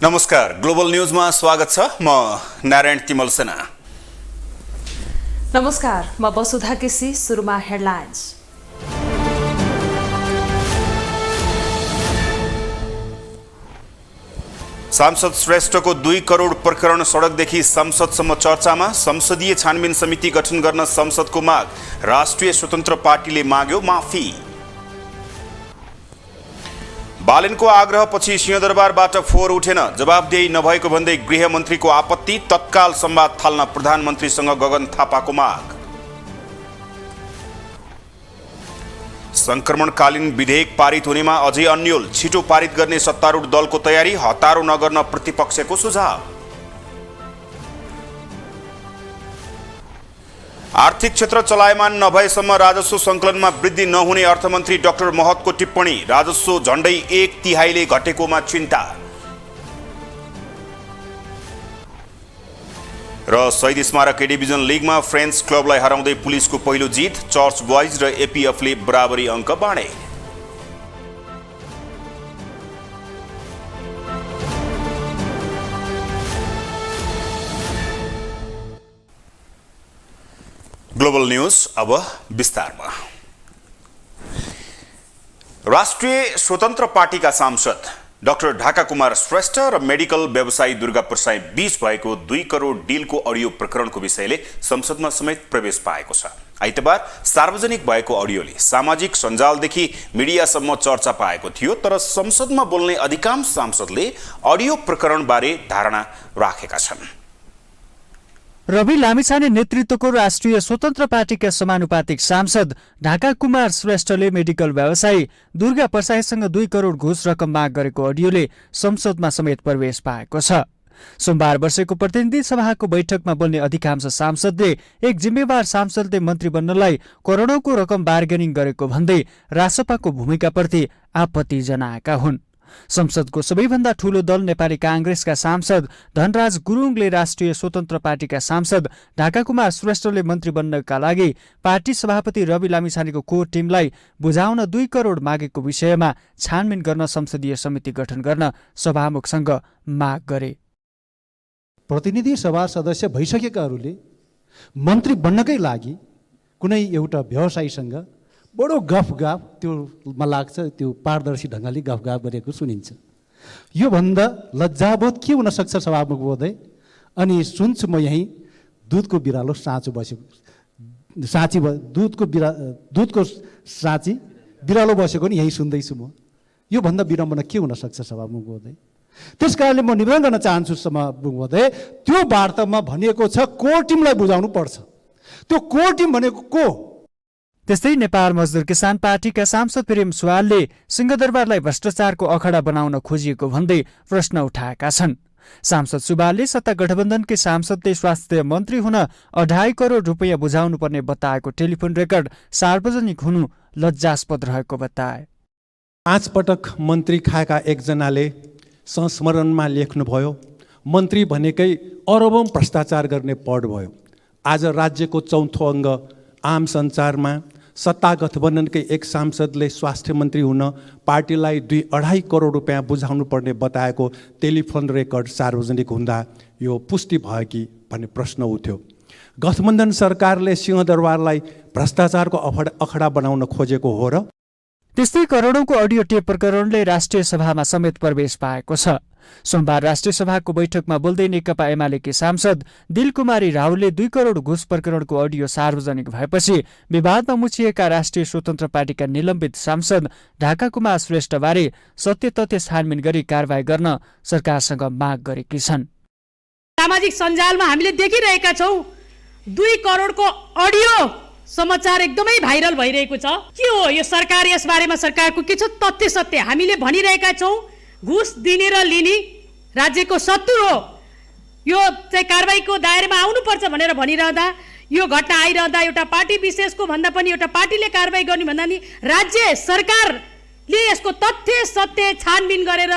नमस्कार, ग्लोबल न्यूजमा स्वागत छ। म नारायण तिमल सेना। नमस्कार, म वसुधा केसी। सुरुमा हेडलाइन्स। सांसद श्रेष्ठको 2 करोड प्रकरण सडकदेखि संसदसम्म चर्चामा। संसदीय छानबिन समिति गठन गर्न संसदको माग। राष्ट्रिय स्वतन्त्र पार्टीले माग्यो माफी। बालेनको आग्रहपछि सिंहदरबारबाट फोहोर उठेन, जवाबदेही नभएको भन्दै गृहमन्त्रीको आपत्ति। तत्काल संवाद थाल्न प्रधानमन्त्रीसँग गगन थापाको माग। संक्रमणकालीन विधेयक पारित हुनेमा अझै अन्यल, छिटो पारित गर्ने सत्तारूढ दलको तयारी। हतारो नगर्न प्रतिपक्षको सुझाव। आर्थिक क्षेत्र चलायमान नभएसम्म राजस्व सङ्कलनमा वृद्धि नहुने अर्थमन्त्री डाक्टर महतको टिप्पणी। राजस्व झण्डै 1/3 घटेकोमा चिन्ता। र शहीद स्मारक ए डिभिजन लिगमा फ्रेन्च क्लबलाई हराउँदै पुलिसको पहिलो जित। चर्च बोइज र एपीएफले बराबरी अङ्क बाँडे। ग्लोबल न्यूज अब विस्तारमा। राष्ट्रिय स्वतन्त्र पार्टीका सांसद डाक्टर ढाका कुमार श्रेष्ठ र मेडिकल व्यवसायी दुर्गा प्रसाई बीच भएको 2 करोड डिलको अडियो प्रकरणको विषयले संसदमा समेत प्रवेश पाएको छ। आइतबार सार्वजनिक भएको अडियोले सामाजिक सञ्जालदेखि मिडियासम्म चर्चा पाएको थियो, तर संसदमा बोल्ने अधिकांश सांसदले अडियो प्रकरणबारे धारणा राखेका छन्। रवि लामिछाने नेतृत्वको राष्ट्रिय स्वतन्त्र पार्टीका समानुपातिक सांसद ढाका कुमार श्रेष्ठले मेडिकल व्यवसायी दुर्गा प्रसाईसँग 2 करोड घुस रकम माग गरेको अडियोले संसदमा समेत प्रवेश पाएको छ। सोमबार बसेको प्रतिनिधि सभाको बैठकमा बोल्ने अधिकांश सांसदले एक जिम्मेवार सांसदले मन्त्री बन्नलाई करोडौंको रकम बार्गेनिङ गरेको भन्दै रासपाको भूमिकाप्रति आपत्ति जनाएका हुन्। संसदको सबैभन्दा ठूलो दल नेपाली कांग्रेसका सांसद धनराज गुरुङले राष्ट्रिय स्वतन्त्र पार्टीका सांसद ढाका कुमार श्रेष्ठले मन्त्री बन्नका लागि पार्टी सभापति रवि लामिछानेको कोर टिमलाई बुझाउन 2 करोड मागेको विषयमा छानबिन गर्न संसदीय समिति गठन गर्न सभामुखसँग माग गरे। प्रतिनिधि सभा सदस्य भइसकेकाहरूले मन्त्री बन्नकै लागि कुनै एउटा व्यवसायीसँग बडो गफगाफ, त्यो मलाई लाग्छ त्यो पारदर्शी ढङ्गले गफगाफ गरेको सुनिन्छ। योभन्दा लज्जाबोध के हुन सक्छ सभामुख महोदय? अनि सुन्छु म यहीँ दुधको बिरालो साँचो बसेको दुधको साँची बिरालो बसेको नि यहीँ सुन्दैछु म। योभन्दा विडम्बना के हुन सक्छ सभामुख महोदय? त्यस कारणले म निवेदन गर्न चाहन्छु सभामुख महोदय, त्यो वार्तामा भनिएको छ कोर टिमलाई बुझाउनु पर्छ। त्यो कोर टिम भनेको को? त्यस्तै नेपाल मजदुर किसान पार्टीका सांसद प्रेम सुवालले सिंहदरबारलाई भ्रष्टाचारको अखडा बनाउन खोजिएको भन्दै प्रश्न उठाएका छन्। सांसद सुवालले सत्ता गठबन्धनकै सांसदले स्वास्थ्य मन्त्री हुन 2.5 करोड रुपियाँ बुझाउनु पर्ने बताएको टेलिफोन रेकर्ड सार्वजनिक हुनु लज्जास्पद रहेको बताए। 5 पटक मन्त्री खाएका एकजनाले संस्मरणमा लेख्नुभयो, मन्त्री भनेकै अरबौं भ्रष्टाचार गर्ने पद भयो। आज राज्यको चौथो अङ्ग आम सञ्चारमा सत्ता गठबन्धनकै एक सांसदले स्वास्थ्य मन्त्री हुन पार्टीलाई 2.5 करोड रुपियाँ बुझाउनु पर्ने बताएको टेलिफोन रेकर्ड सार्वजनिक हुँदा यो पुष्टि भयो कि भन्ने प्रश्न उठ्यो। गठबन्धन सरकारले सिंहदरबारलाई भ्रष्टाचारको अखडा बनाउन खोजेको हो र? त्यस्तै करोडौंको अडियो टेप प्रकरणले राष्ट्रिय सभामा समेत प्रवेश पाएको छ। सोमबार राष्ट्रिय सभाको बैठकमा बोल्दै नेकपा एमालेकी सांसद दिलकुमारी राहुलले 2 करोड घुस प्रकरणको अडियो सार्वजनिक भएपछि विवादमा मुछिएका राष्ट्रिय स्वतन्त्र पार्टीका निलम्बित सांसद ढाका कुमार श्रेष्ठबारे सत्य तथ्य छानबिन गरी कारबाही गर्न सरकारसँग माग गरेकी छन्। सामाजिक सञ्जालमा हामीले देखिरहेका छौं 2 करोडको अडियो समाचार एकदमै भाइरल भइरहेको छ। के हो यो सरकार? यस बारेमा सरकारको के छ तथ्य सत्य? हामीले भनिरहेका छौं घुस दिने र लिने राज्यको शत्रु हो, यो चाहिँ कारबाहीको दायरामा आउनुपर्छ भनेर भनिरहँदा यो घटना आइरहँदा एउटा पार्टी विशेषको भन्दा पनि एउटा पार्टीले कारबाही गर्ने भन्दा नि राज्य सरकारले यसको तथ्य सत्य छानबिन गरेर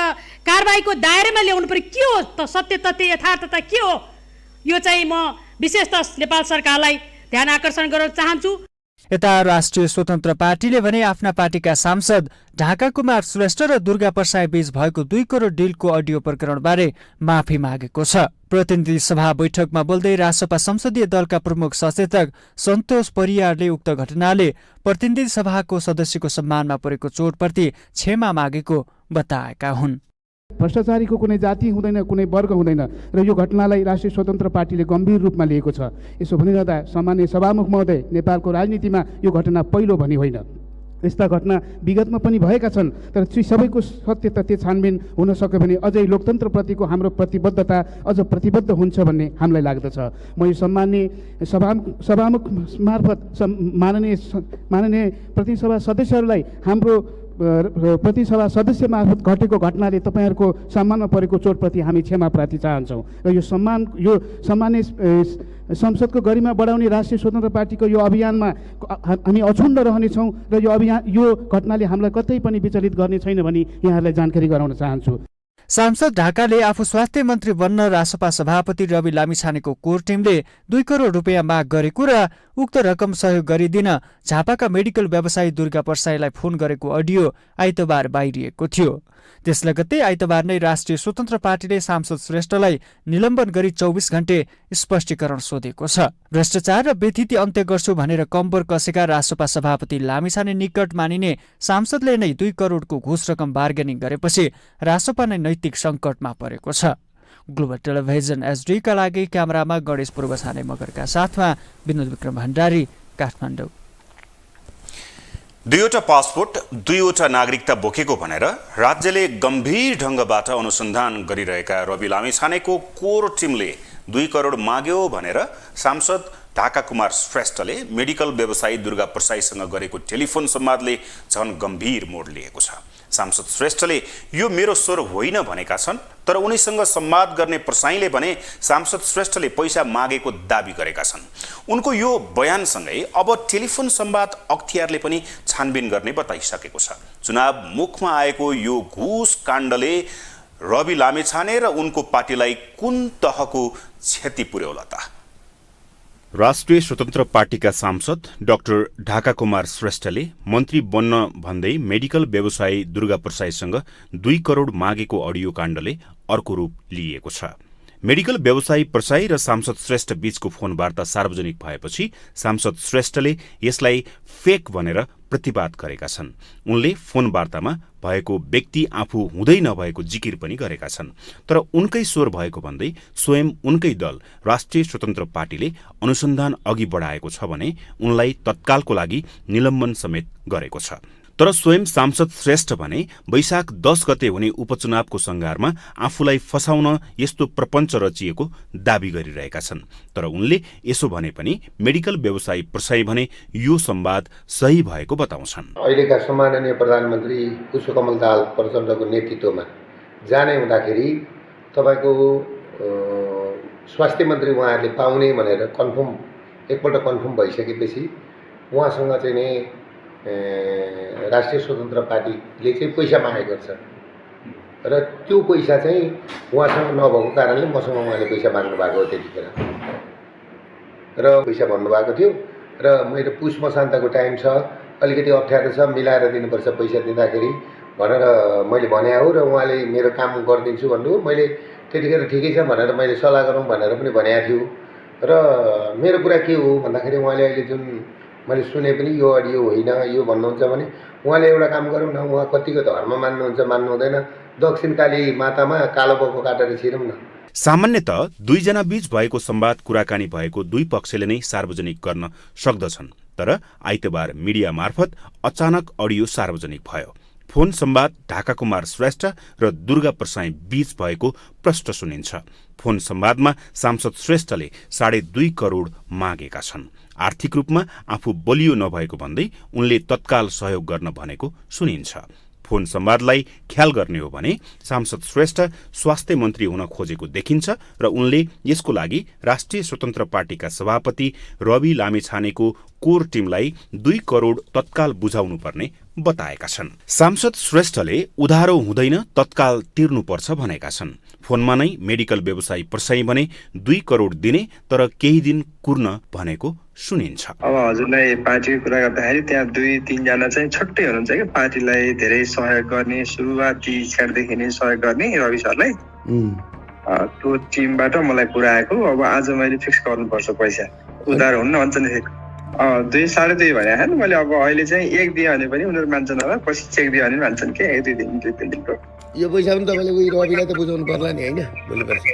कारबाहीको दायरामा ल्याउनु पर्यो। के हो त सत्य तथ्य यथार्थता के हो? यो चाहिँ म विशेषतः नेपाल सरकारलाई ध्यान आकर्षण गर्न चाहन्छु। यता राष्ट्रिय स्वतन्त्र पार्टीले भने आफ्ना पार्टीका सांसद ढाका कुमार श्रेष्ठ र दुर्गा प्रसाई बीच भएको 2 करोड डिलको अडियो प्रकरणबारे माफी मागेको छ। प्रतिनिधि सभा बैठकमा बोल्दै रासपा संसदीय दलका प्रमुख सचेतक सन्तोष परियारले उक्त घटनाले प्रतिनिधि सभाको सदस्यको सम्मानमा परेको चोटप्रति क्षमा मागेको बताएका हुन्। भ्रष्टाचारीको कुनै जाति हुँदैन, कुनै वर्ग हुँदैन र यो घटनालाई राष्ट्रिय स्वतन्त्र पार्टीले गम्भीर रूपमा लिएको छ। यसो भनिरहँदा सामान्य सभामुख महोदय, नेपालको राजनीतिमा यो घटना पहिलो भनी होइन। यस्ता घटना विगतमा पनि भएका छन्, तर ती सबैको सत्य तथ्य छानबिन हुन सक्यो भने अझै लोकतन्त्रप्रतिको हाम्रो प्रतिबद्धता अझ प्रतिबद्ध हुन्छ भन्ने हामीलाई लाग्दछ। म यो सम्माननीय सभामुख मार्फत माननीय प्रतिनिधि सभा सदस्यहरूलाई हाम्रो प्रतिसभा सदस्य मार्फत घटेको घटनाले तपाईँहरूको सम्मानमा परेको चोटप्रति हामी क्षमा प्रार्थी चाहन्छौँ र यो सम्मान्य संसदको गरिमा बढाउने राष्ट्रिय स्वतन्त्र पार्टीको यो अभियानमा हामी अछुण्ड रहनेछौँ र यो घटनाले हामीलाई कतै पनि विचलित गर्ने छैन भनी यहाँहरूलाई जानकारी गराउन चाहन्छु। सांसद ढाकाले आफू स्वास्थ्य मन्त्री बन्न रासपा सभापति रवि लामिछानेको कोर टिमले 2 करोड रुपियाँ माग गरेको र उक्त रकम सहयोग गरिदिन झापाका मेडिकल व्यवसायी दुर्गा प्रसाईलाई फोन गरेको अडियो आइतबार बाहिरिएको थियो। त्यस लगत्तै आइतबार नै राष्ट्रिय स्वतन्त्र पार्टीले सांसद श्रेष्ठलाई निलम्बन गरी 24 घण्टे स्पष्टीकरण सोधेको छ। भ्रष्टाचार र बेथिति अन्त्य गर्छु भनेर कम्बर कसेका रासपा सभापति लामिछाने निकट मानिने सांसदले नै 2 करोडको घुस रकम बार्गेनिङ गरेपछि रासपा नै नैतिक सङ्कटमा परेको छ। ग्लोबल टेलिभिजन एचडीका लागि क्यामेरामा गणेश पूर्वछाने मगरका साथमा विनोद विक्रम भण्डारी, काठमाडौँ। 2वटा पासपोर्ट 2वटा नागरिकता बोकेको भनेर राज्यले गम्भीर ढङ्गबाट अनुसन्धान गरिरहेका रवि लामिछानेको कोर टिमले 2 करोड माग्यो भनेर सांसद ढाका कुमार श्रेष्ठले मेडिकल व्यवसायी दुर्गा प्रसाईसँग गरेको टेलिफोन संवादले झन गम्भीर मोड लिएको छ। सांसद श्रेष्ठले यो मेरो स्वर होइन भनेका छन्, तर उनीसँग संवाद गर्ने प्रसाईले भने सांसद श्रेष्ठले पैसा मागेको दाबी गरेका छन्। उनको यो बयानसँगै अब टेलिफोन संवाद अख्तियारले पनि छानबिन गर्ने बताइसकेको छ। चुनाव मुखमा आएको यो घुस काण्डले रवि लामिछाने र उनको पार्टीलाई कुन तहको क्षति पुर्याउला त? राष्ट्रिय स्वतन्त्र पार्टीका सांसद डाक्टर ढाका कुमार श्रेष्ठले मन्त्री बन्न भन्दै मेडिकल व्यवसायी दुर्गा प्रसाईसँग 2 करोड मागेको अडियो काण्डले अर्को रूप लिएको छ। मेडिकल व्यवसायी प्रसाई र सांसद श्रेष्ठ बीचको फोन वार्ता सार्वजनिक भएपछि सांसद श्रेष्ठले यसलाई फेक भनेर प्रतिवाद गरेका छन्। उनले फोन वार्तामा भएको व्यक्ति आफू हुँदै नभएको जिकिर पनि गरेका छन्, तर उनकै स्वर भएको भन्दै स्वयं उनकै दल राष्ट्रिय स्वतन्त्र पार्टीले अनुसन्धान अघि बढाएको छ भने उनलाई तत्कालको लागि निलम्बन समेत गरेको छ। तर स्वयं सांसद श्रेष्ठ भने वैशाख 10 गते हुने उपचुनावको सङ्घारमा आफूलाई फसाउन यस्तो प्रपञ्च रचिएको दावी गरिरहेका छन्। तर उनले यसो भने पनि मेडिकल व्यवसायी प्रसाई भने यो संवाद सही भएको बताउँछन्। अहिलेका सम्माननीय प्रधानमन्त्री पुष्पकमल दाहाल प्रचण्डको नेतृत्वमा जाने हुँदाखेरि तपाईँको स्वास्थ्य मन्त्री उहाँहरूले पाउने भनेर एकपल्ट कन्फर्म भइसकेपछि उहाँसँग चाहिँ नि राष्ट्रिय स्वतन्त्र पार्टीले चाहिँ पैसा मागेको छ र त्यो पैसा चाहिँ उहाँसँग नभएको कारणले मसँग उहाँले पैसा माग्नु भएको हो त्यतिखेर र पैसा भन्नुभएको थियो र मेरो पुष मसान्तको टाइम छ, अलिकति अप्ठ्यारो छ, मिलाएर दिनुपर्छ पैसा दिँदाखेरि भनेर मैले भने हो र उहाँले मेरो काम गरिदिन्छु भन्नुभयो। मैले त्यतिखेर ठिकै छ भनेर मैले सल्लाह गरौँ भनेर पनि भनेको थियो र मेरो कुरा के हो भन्दाखेरि उहाँले अहिले जुन मैले सुने पनि यो अडियो होइन यो भन्नुहुन्छ भने उहाँले एउटा काम गरौँ न, उहाँ कतिको धर्म मान्नुहुन्छ मान्नु हुँदैन, दक्षिणकाली मातामा कालो बको काटेर छिरौँ न। सामान्यतः दुईजना बीच भएको संवाद कुराकानी भएको दुई पक्षले नै सार्वजनिक गर्न सक्दछन्, तर आइतबार मिडिया मार्फत अचानक अडियो सार्वजनिक भयो। फोन संवाद ढाका कुमार श्रेष्ठ र दुर्गा प्रसाई बीच भएको प्रष्ट सुनिन्छ। फोन संवादमा सांसद श्रेष्ठले 2.5 करोड मागेका छन्। आर्थिक रूपमा आफू बलियो नभएको भन्दै उनले तत्काल सहयोग गर्न भनेको सुनिन्छ। फोन संवादलाई ख्याल गर्ने हो भने सांसद श्रेष्ठ स्वास्थ्य मन्त्री हुन खोजेको देखिन्छ र उनले यसको लागि राष्ट्रिय स्वतन्त्र पार्टीका सभापति रवि लामिछानेको कोर टिमलाई 2 करोड तत्काल बुझाउनु पर्ने बताएका छन्। सांसद श्रेष्ठले उधारो हुँदैन तत्काल तिर्नुपर्छ भनेका छन्। फोनमा नै मेडिकल व्यवसायी प्रसाई भने 2 करोड दिने तर केही दिन कुर्न भनेको सुनिन्छ। अब हजुरलाई पार्टीको कुरा गर्दाखेरि त्यहाँ 2-3 जना चाहिँ छट्टै हुनुहुन्छ कि पार्टीलाई धेरै सहयोग गर्ने, सुरुवाती क्षणदेखि नै सहयोग गर्ने रवि सरलाई। त्यो टिमबाट मलाई कुरा आएको, अब आज मैले फिक्स गर्नुपर्छ पैसा, उधार हुन्न भन्छ नि। 2-2.5 भने होइन, मैले अब अहिले चाहिँ 1 दिएँ भने पनि उनीहरू मान्छन् होला, पछि चेक दियो भने मान्छन् कि 1-2 दिन 2-3 दिनको। यो पैसा पनि तपाईँले उयो रविलाई त बुझाउनु पर्ला नि होइन भोलिपर्सि।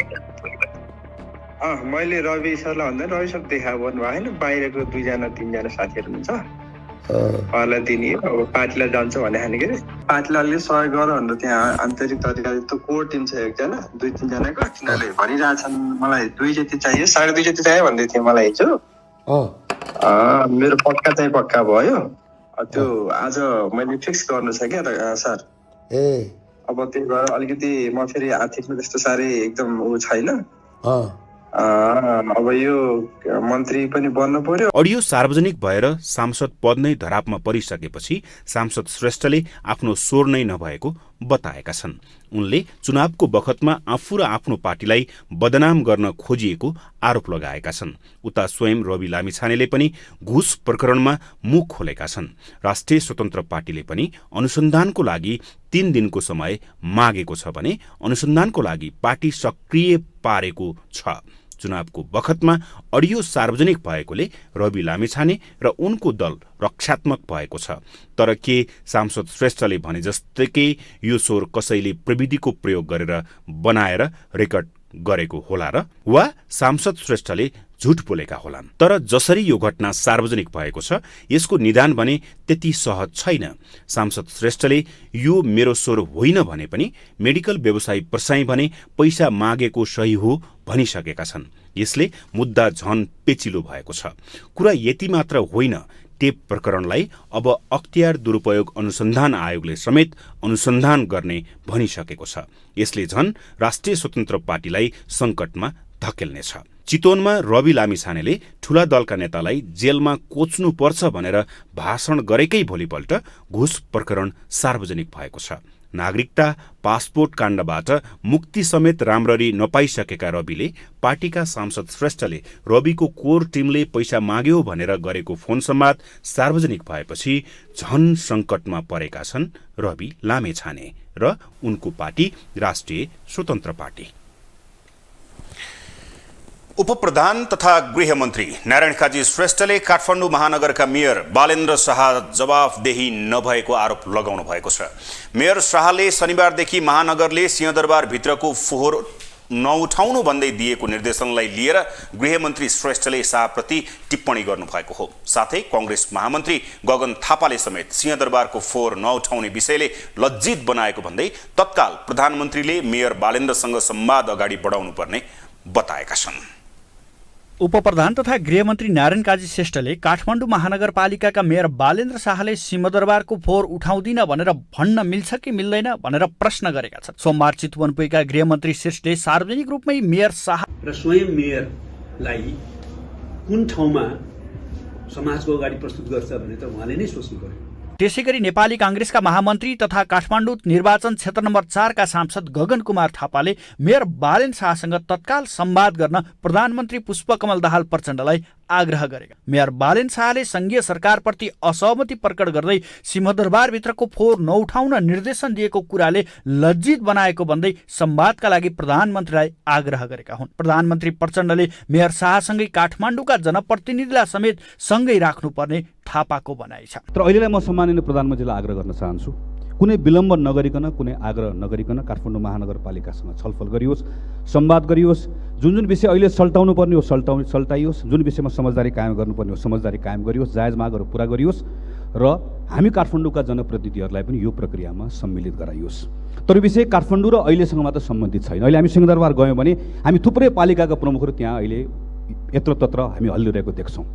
मैले रवि सरलाई भन्दा रवि सर देखा गर्नु भयो होइन, बाहिरको 2-3 जना साथीहरू हुनुहुन्छ उहाँलाई दिने, अब पार्टीलाई जान्छ भने खाने के अरे पार्टीलाई अलिकति सहयोग गर भनेर त्यहाँ आन्तरिक तरिकाले त कोर टिम छ 1जना 2-3 जनाको, तिनीहरूले भनिरहेछन् मलाई 2 जति चाहियो, 2.5 जति चाहियो भन्दै थियो मलाई हिजो। मेरो पक्का चाहिँ पक्का भयो। त्यो आज मैले फिक्स गर्नु छ क्या सर। अब त्यही भएर अलिकति म फेरि आर्थिकमा त्यस्तो साह्रै एकदम ऊ छैन। अब यो मन्त्री पनि बन्न पर्यो। अडियो सार्वजनिक भएर सांसद पद नै धरापमा परिसकेपछि सांसद श्रेष्ठले आफ्नो स्वर नै नभएको बताएका छन्। उनले चुनावको बखतमा आफू र आफ्नो पार्टीलाई बदनाम गर्न खोजिएको आरोप लगाएका छन्। उता स्वयं रवि लामिछानेले पनि घुस प्रकरणमा मुख खोलेका छन्। राष्ट्रिय स्वतन्त्र पार्टीले पनि अनुसन्धानको लागि 3 दिनको समय मागेको छ भने अनुसन्धानको लागि पार्टी सक्रिय पारेको छ। चुनावको बखतमा अडियो सार्वजनिक भएकोले रवि लामिछाने र उनको दल रक्षात्मक भएको छ। तर के सांसद श्रेष्ठले भने जस्तै यो स्वर कसैले प्रविधिको प्रयोग गरेर बनाएर रेकर्ड गरेको होला र वा सांसद श्रेष्ठले झुट बोलेका होलान्। तर जसरी यो घटना सार्वजनिक भएको छ यसको निदान भने त्यति सहज छैन। सांसद श्रेष्ठले यो मेरो स्वर होइन भने पनि मेडिकल व्यवसायी प्रसाई भने पैसा मागेको सही हो भनिसकेका छन्। यसले मुद्दा झन पेचिलो भएको छ। कुरा यति मात्र होइन, टेप प्रकरणलाई अब अख्तियार दुरुपयोग अनुसन्धान आयोगले समेत अनुसन्धान गर्ने भनिसकेको छ। यसले झन राष्ट्रिय स्वतन्त्र पार्टीलाई संकटमा धकेल्नेछ। चितवनमा रवि लामिछानेले ठूला दलका नेतालाई जेलमा कोच्नुपर्छ भनेर भाषण गरेकै भोलिपल्ट घुस प्रकरण सार्वजनिक भएको छ। नागरिकता पासपोर्ट काण्डबाट मुक्ति समेत राम्ररी नपाइसकेका रविले पार्टीका सांसद श्रेष्ठले रविको कोर टिमले पैसा माग्यो भनेर गरेको फोन संवाद सार्वजनिक भएपछि झन संकटमा परेका छन् रवि लामिछाने र उनको पार्टी राष्ट्रिय स्वतन्त्र पार्टी। उपप्रधान तथा गृहमन्त्री नारायण काजी श्रेष्ठले काठमाडौँ महानगरका मेयर बालेन्द्र शाह जवाफदेही नभएको आरोप लगाउनु भएको छ। मेयर शाहले शनिबारदेखि महानगरले सिंहदरबारभित्रको फोहोर नउठाउनु भन्दै दिएको निर्देशनलाई लिएर गृहमन्त्री श्रेष्ठले शाहप्रति टिप्पणी गर्नुभएको हो। साथै कांग्रेस महामन्त्री गगन थापाले समेत सिंहदरबारको फोहोर नउठाउने विषयले लज्जित बनाएको भन्दै तत्काल प्रधानमन्त्रीले मेयर बालेन्द्रसँग संवाद अगाडि बढाउनु पर्ने बताएका छन्। उपप्रधान तथा गृहमन्त्री नारायण काजी श्रेष्ठले काठमाडौँ महानगरपालिकाका मेयर बालेन्द्र शाहले सिंहदरबारको फोहोर उठाउँदिन भनेर भन्न मिल्छ कि मिल्दैन भनेर प्रश्न गरेका छन्। सोमबार चितवन पुगेका गृहमन्त्री श्रेष्ठले सार्वजनिक रूपमै मेयर शाह र स्वयं मेयरलाई कुन ठाउँमा समाजको अगाडि प्रस्तुत गर्छ भने त उहाँले नै सोच्नु पर्यो। त्यसैगरी नेपाली कांग्रेसका महामन्त्री तथा काठमाडौँ निर्वाचन क्षेत्र नम्बर 4 का सांसद गगन कुमार थापाले मेयर बालेन्द्र शाहसँग तत्काल संवाद गर्न प्रधानमन्त्री पुष्पकमल दाहाल प्रचण्डलाई आग्रह गरेका। मेयर बालेन्द्र शाहले संघीय सरकारप्रति असहमति प्रकट गर्दै सिंहदरबारभित्रको फोहोर नउठाउन निर्देशन दिएको कुराले लज्जित बनाएको भन्दै संवादका लागि प्रधानमन्त्रीलाई आग्रह गरेका हुन्। प्रधानमन्त्री प्रचण्डले मेयर शाहसँगै काठमाडौँका जनप्रतिनिधिलाई समेत सँगै राख्नुपर्ने थापाको भनाइ छ। तर अहिलेलाई म सम्माननीय प्रधानमन्त्रीलाई आग्रह गर्न चाहन्छु, कुनै विलम्ब नगरिकन, कुनै आग्रह नगरिकन काठमाडौँ महानगरपालिकासँग छलफल गरियोस्, संवाद गरियोस्। जुन विषय अहिले सल्टाउनु पर्ने हो सल्टाइयोस्, जुन विषयमा समझदारी कायम गर्नुपर्ने हो समझदारी कायम गरियोस्, जायज मागहरू पुरा गरियोस् र हामी काठमाडौँका जनप्रतिनिधिहरूलाई पनि यो प्रक्रियामा सम्मिलित गराइयोस्। तर विषय काठमाडौँ र अहिलेसँग मात्र सम्बन्धित छैन। अहिले हामी सिंहदरबार गयौँ भने हामी थुप्रै पालिकाका प्रमुखहरू त्यहाँ अहिले यत्रतत्र हामी हल्लिरहेको देख्छौँ।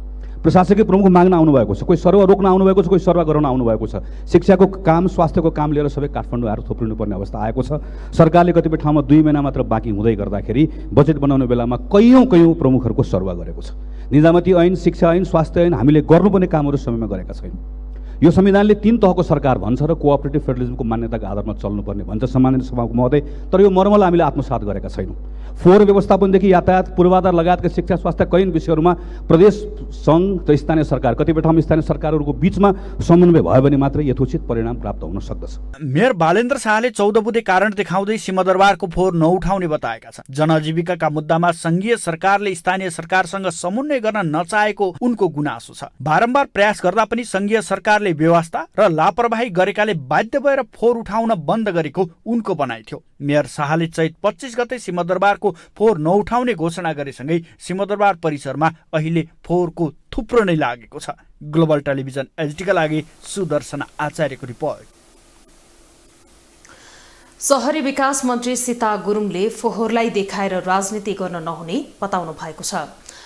प्रशासकीय प्रमुख माग्न आउनुभएको छ, कोही सरुवा रोक्न आउनुभएको छ, कोही सरुवा गराउन आउनुभएको छ। शिक्षाको काम स्वास्थ्यको काम लिएर सबै काठमाडौँ आएर थोप्रिनुपर्ने अवस्था आएको छ। सरकारले कतिपय ठाउँमा 2 महिना मात्र बाँकी हुँदै गर्दाखेरि बजेट बनाउने बेलामा कैयौँ प्रमुखहरूको सरुवा गरेको छ। निजामती ऐन, शिक्षा ऐन, स्वास्थ्य ऐन हामीले गर्नुपर्ने कामहरू समयमा गरेका छैनौँ। यो संविधानले 3 तहको सरकार भन्छ र कोअपरेटिभ फेडरलिजमको मान्यताको आधारमा चल्नुपर्ने भन्छ सम्माननीय सभामुख महोदय। तर यो मर्मलाई हामीले आत्मसात गरेका छैनौँ। फोहोर व्यवस्थापनदेखि यातायात पूर्वाधार लगायतका शिक्षा स्वास्थ्य कैयन विषयहरूमा प्रदेश सङ्घ र स्थानीय सरकार कतिपय ठाउँमा स्थानीय सरकारहरूको बीचमा समन्वय भयो भने मात्रै यथोचित परिणाम प्राप्त हुन सक्दछ। मेयर बालेन्द्र शाहले 14 बुँदे कारण देखाउँदै सिंहदरबारको फोहोर नउठाउने बताएका छन्। जनआजीविकाका मुद्दामा संघीय सरकारले स्थानीय सरकारसँग समन्वय गर्न नचाहेको उनको गुनासो छ। बारम्बार प्रयास गर्दा पनि संघीय सरकारले व्यवस्था र लापरवाही गरेकाले बाध्य भएर फोहोर उठाउन बन्द गरेको उनको भनाइ थियो। मेयर शाहले चैत 25 गते सिंहदरबारको फोहोर नउठाउने घोषणा गरेसँगै सिंहदरबार परिसरमा अहिले फोहोरको थुप्रो नै लागेको छ। ग्लोबल टेलिभिजन एचडीका लागि सुदर्शन आचार्यको रिपोर्ट। शहरी विकास मन्त्री सीता गुरुङले फोहोरलाई देखाएर राजनीति गर्न नहुने बताउनु भएको छ।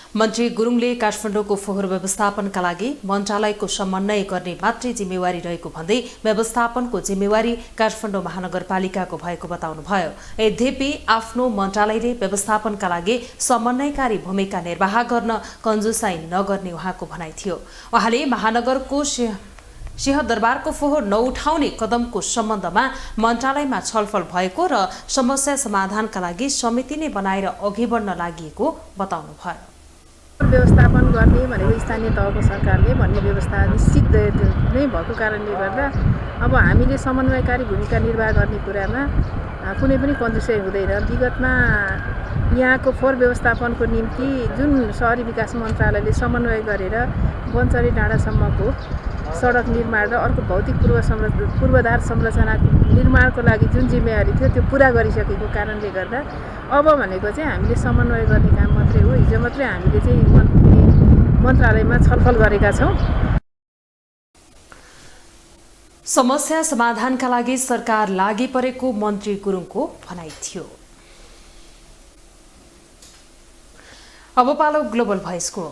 मन्त्री गुरुङले काठमाडौँको फोहोर व्यवस्थापनका लागि मन्त्रालयको समन्वय गर्ने मात्रै जिम्मेवारी रहेको भन्दै व्यवस्थापनको जिम्मेवारी काठमाडौँ महानगरपालिकाको भएको बताउनुभयो। यद्यपि आफ्नो मन्त्रालयले व्यवस्थापनका लागि समन्वयकारी भूमिका निर्वाह गर्न कन्जुसाई नगर्ने उहाँको भनाइ थियो। उहाँले महानगरको सिंहदरबारको फोहोर नउठाउने कदमको सम्बन्धमा मन्त्रालयमा छलफल भएको र समस्या समाधानका लागि समिति नै बनाएर अघि बढ्न लागि बताउनुभयो। व्यवस्थापन गर्ने भनेको स्थानीय तहको सरकारले भन्ने व्यवस्था निश्चित नै भएको कारणले गर्दा अब हामीले समन्वयकारी भूमिका निर्वाह गर्ने कुरामा कुनै पनि कन्जुसाइ हुँदैन। विगतमा यहाँको फोहोर व्यवस्थापनको निम्ति जुन शहरी विकास मन्त्रालयले समन्वय गरेर बनचरी डाँडासम्मको सडक निर्माण र अर्को भौतिक पूर्वाधार संरचना निर्माणको लागि जुन जिम्मेवारी थियो त्यो पुरा गरिसकेको कारणले गर्दा अब भनेको चाहिँ हामीले समन्वय गर्ने काम मात्रै हो। हिजो मात्रै हामीले चाहिँ मन्त्रालयमा छलफल गरेका छौँ। समस्या समाधानका लागि सरकार लागि परेको मन्त्री गुरुङको भनाइ थियो। अब पालो ग्लोबल भोइसको।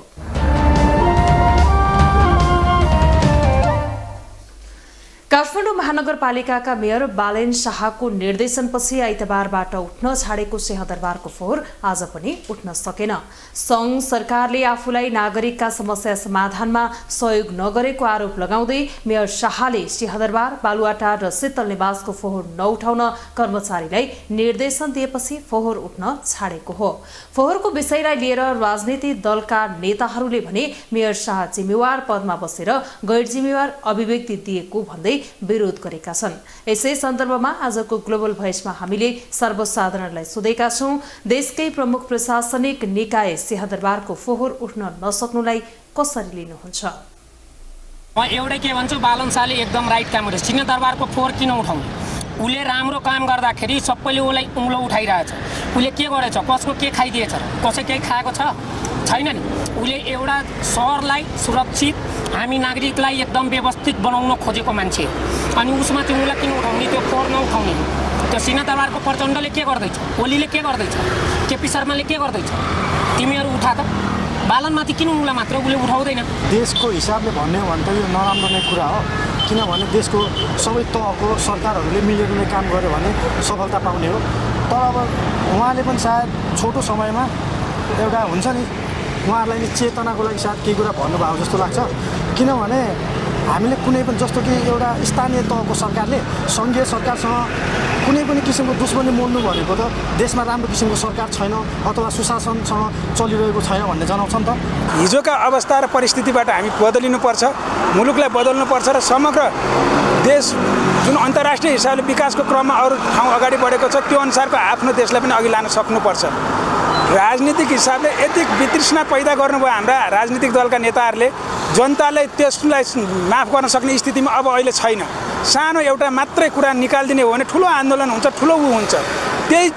काठमाडौँ महानगरपालिकाका मेयर बालेन शाहको निर्देशनपछि आइतबारबाट उठ्न छाडेको सिंहदरबारको फोहोर आज पनि उठ्न सकेन। सङ्घ सरकारले आफूलाई नागरिकका समस्या समाधानमा सहयोग नगरेको आरोप लगाउँदै मेयर शाहले सिंहदरबार बालुवाटार र शीतल निवासको फोहोर नउठाउन कर्मचारीलाई निर्देशन दिएपछि फोहोर उठ्न छाडेको हो। फोहोरको विषयलाई लिएर राजनीतिक दलका नेताहरूले भने मेयर शाह जिम्मेवार पदमा बसेर गैर जिम्मेवार अभिव्यक्ति दिएको भन्दै विरोध गरेका छन्। यसै सन्दर्भमा आजको ग्लोबल भोइसमा हामीले सर्वसाधारणलाई सोधेका छौं, देशकै प्रमुख प्रशासनिक निकाय सिंहदरबारको फोहोर उठ्न नसक्नुलाई कसरी लिनुहुन्छ? म एउटै के भन्छु, बालन शाहले एकदम राइट काम गरेछ। सिंहदरबारको फोहोर किन उठाउने? उसले राम्रो काम गर्दाखेरि सबैले उसलाई उङ्लो उठाइरहेछ। उसले के गरेछ? कसको के खाइदिएछ? कसै केही खाएको छैन नि। उसले एउटा सहरलाई सुरक्षित, हामी नागरिकलाई एकदम व्यवस्थित बनाउन खोजेको मान्छे, अनि उसमा चाहिँ उसलाई किन उठाउने? त्यो फोहोर नउठाउने। त्यो सिंहदरबारको प्रचण्डले के गर्दैछ? ओलीले के गर्दैछ? केपी शर्माले के गर्दैछ? तिमीहरू उठा त। बालनमाथि किन उङ्ला मात्र उसले उठाउँदैन? देशको हिसाबले भन्ने हो भने त यो नराम्रो नै कुरा हो, किनभने देशको सबै तहको सरकारहरूले मिलेर नै काम गर्यो भने सफलता पाउने हो। तर अब उहाँले पनि सायद छोटो समयमा एउटा हुन्छ नि, उहाँहरूलाई नि चेतनाको लागि सायद केही कुरा भन्नुभएको जस्तो लाग्छ। किनभने हामीले कुनै पनि जस्तो कि एउटा स्थानीय तहको सरकारले सङ्घीय सरकारसँग कुनै पनि किसिमको दुश्मनी मोड्नु भनेको त देशमा राम्रो किसिमको सरकार छैन अथवा सुशासनसँग चलिरहेको छैन भन्ने जनाउँछ नि त। हिजोका अवस्था र परिस्थितिबाट हामी बदलिनुपर्छ, मुलुकलाई बदल्नुपर्छ र समग्र देश जुन अन्तर्राष्ट्रिय हिसाबले विकासको क्रममा अरू ठाउँ अगाडि बढेको छ त्यो अनुसारको आफ्नो देशलाई पनि अघि लान सक्नुपर्छ। राजनीतिक हिसाबले यति वितृष्णा पैदा गर्नुभयो हाम्रा राजनीतिक दलका नेताहरूले, जनताले त्यसलाई माफ गर्न सक्ने स्थितिमा अब अहिले छैन। सानो एउटा मात्रै कुरा निकालिदिने हो भने ठुलो आन्दोलन हुन्छ, ठुलो हुन्छ। त्यही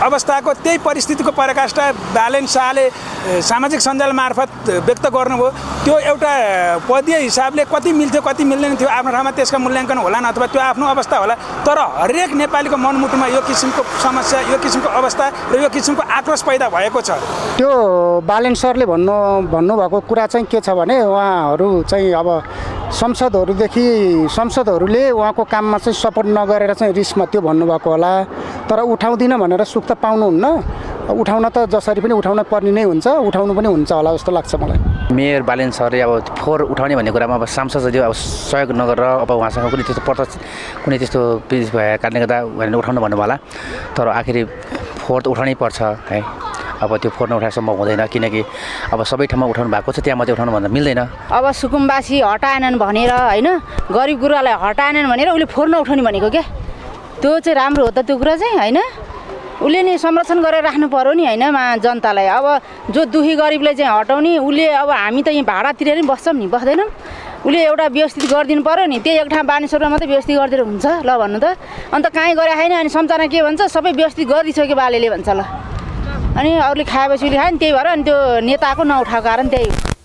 अवस्थाको त्यही परिस्थितिको पराकाष्ठा बालेन शाहले सामाजिक सञ्जाल मार्फत व्यक्त गर्नुभयो। त्यो एउटा पदीय हिसाबले कति मिल्थ्यो कति मिल्दैन थियो आफ्नो ठाउँमा त्यसका मूल्याङ्कन होला न, अथवा त्यो आफ्नो अवस्था होला। तर हरेक नेपालीको मनमुटुमा यो किसिमको समस्या, यो किसिमको अवस्था र यो किसिमको आक्रोश पैदा भएको छ। त्यो बालेन सरले भन्नुभएको कुरा चाहिँ के छ भने उहाँहरू चाहिँ अब संसदहरूले उहाँको काममा चाहिँ सपोर्ट नगरेर चाहिँ रिसमा त्यो भन्नुभएको होला। तर उठाउँदिनँ भनेर सुख त पाउनुहुन्न, उठाउन त जसरी पनि उठाउन पर्ने नै हुन्छ, उठाउनु पनि हुन्छ होला जस्तो लाग्छ मलाई। मेयर बालेन सरले अब फोहोर उठाउने भन्ने कुरामा अब सांसदले अब सहयोग नगरेर अब उहाँसँग कुनै त्यस्तो प्रत्यक्ष कुनै त्यस्तो पेज भएको कारणले गर्दा उहाँले उठाउनु भन्नु होला तर आखिर फोहोर त उठाउनै पर्छ है अब त्यो फोहोर नउठाएर सम्भव हुँदैन किनकि अब सबै ठाउँमा उठाउनु भएको छ त्यहाँ मात्रै उठाउनु भन्दा मिल्दैन अब सुकुम्बासी हटाएनन् भनेर होइन गरिब गुरुवालाई हटाएनन् भनेर उसले फोहोर नउठाउने भनेको क्या त्यो चाहिँ राम्रो हो त त्यो कुरा चाहिँ होइन उसले नि संरक्षण गरेर राख्नु पर्यो नि होइन जनतालाई अब जो दुखी गरिबलाई चाहिँ हटाउने उसले अब हामी त यहाँ भाडा तिरेर नि बस्छौँ नि बस्दैनौँ उसले एउटा व्यवस्थित गरिदिनु पर्यो नि त्यही एक ठाउँ बानेश्वरमा मात्रै व्यवस्थित गरिदिएर हुन्छ ल भन्नु त अन्त कहीँ गरे छैन अनि सम्झना के भन्छ सबै व्यवस्थित गरिदिइसक्यो बालेले भन्छ ल अनि अरूले खाएपछि उसले खायो नि त्यही भएर अनि त्यो नेताको नउठाएको कारण त्यही हो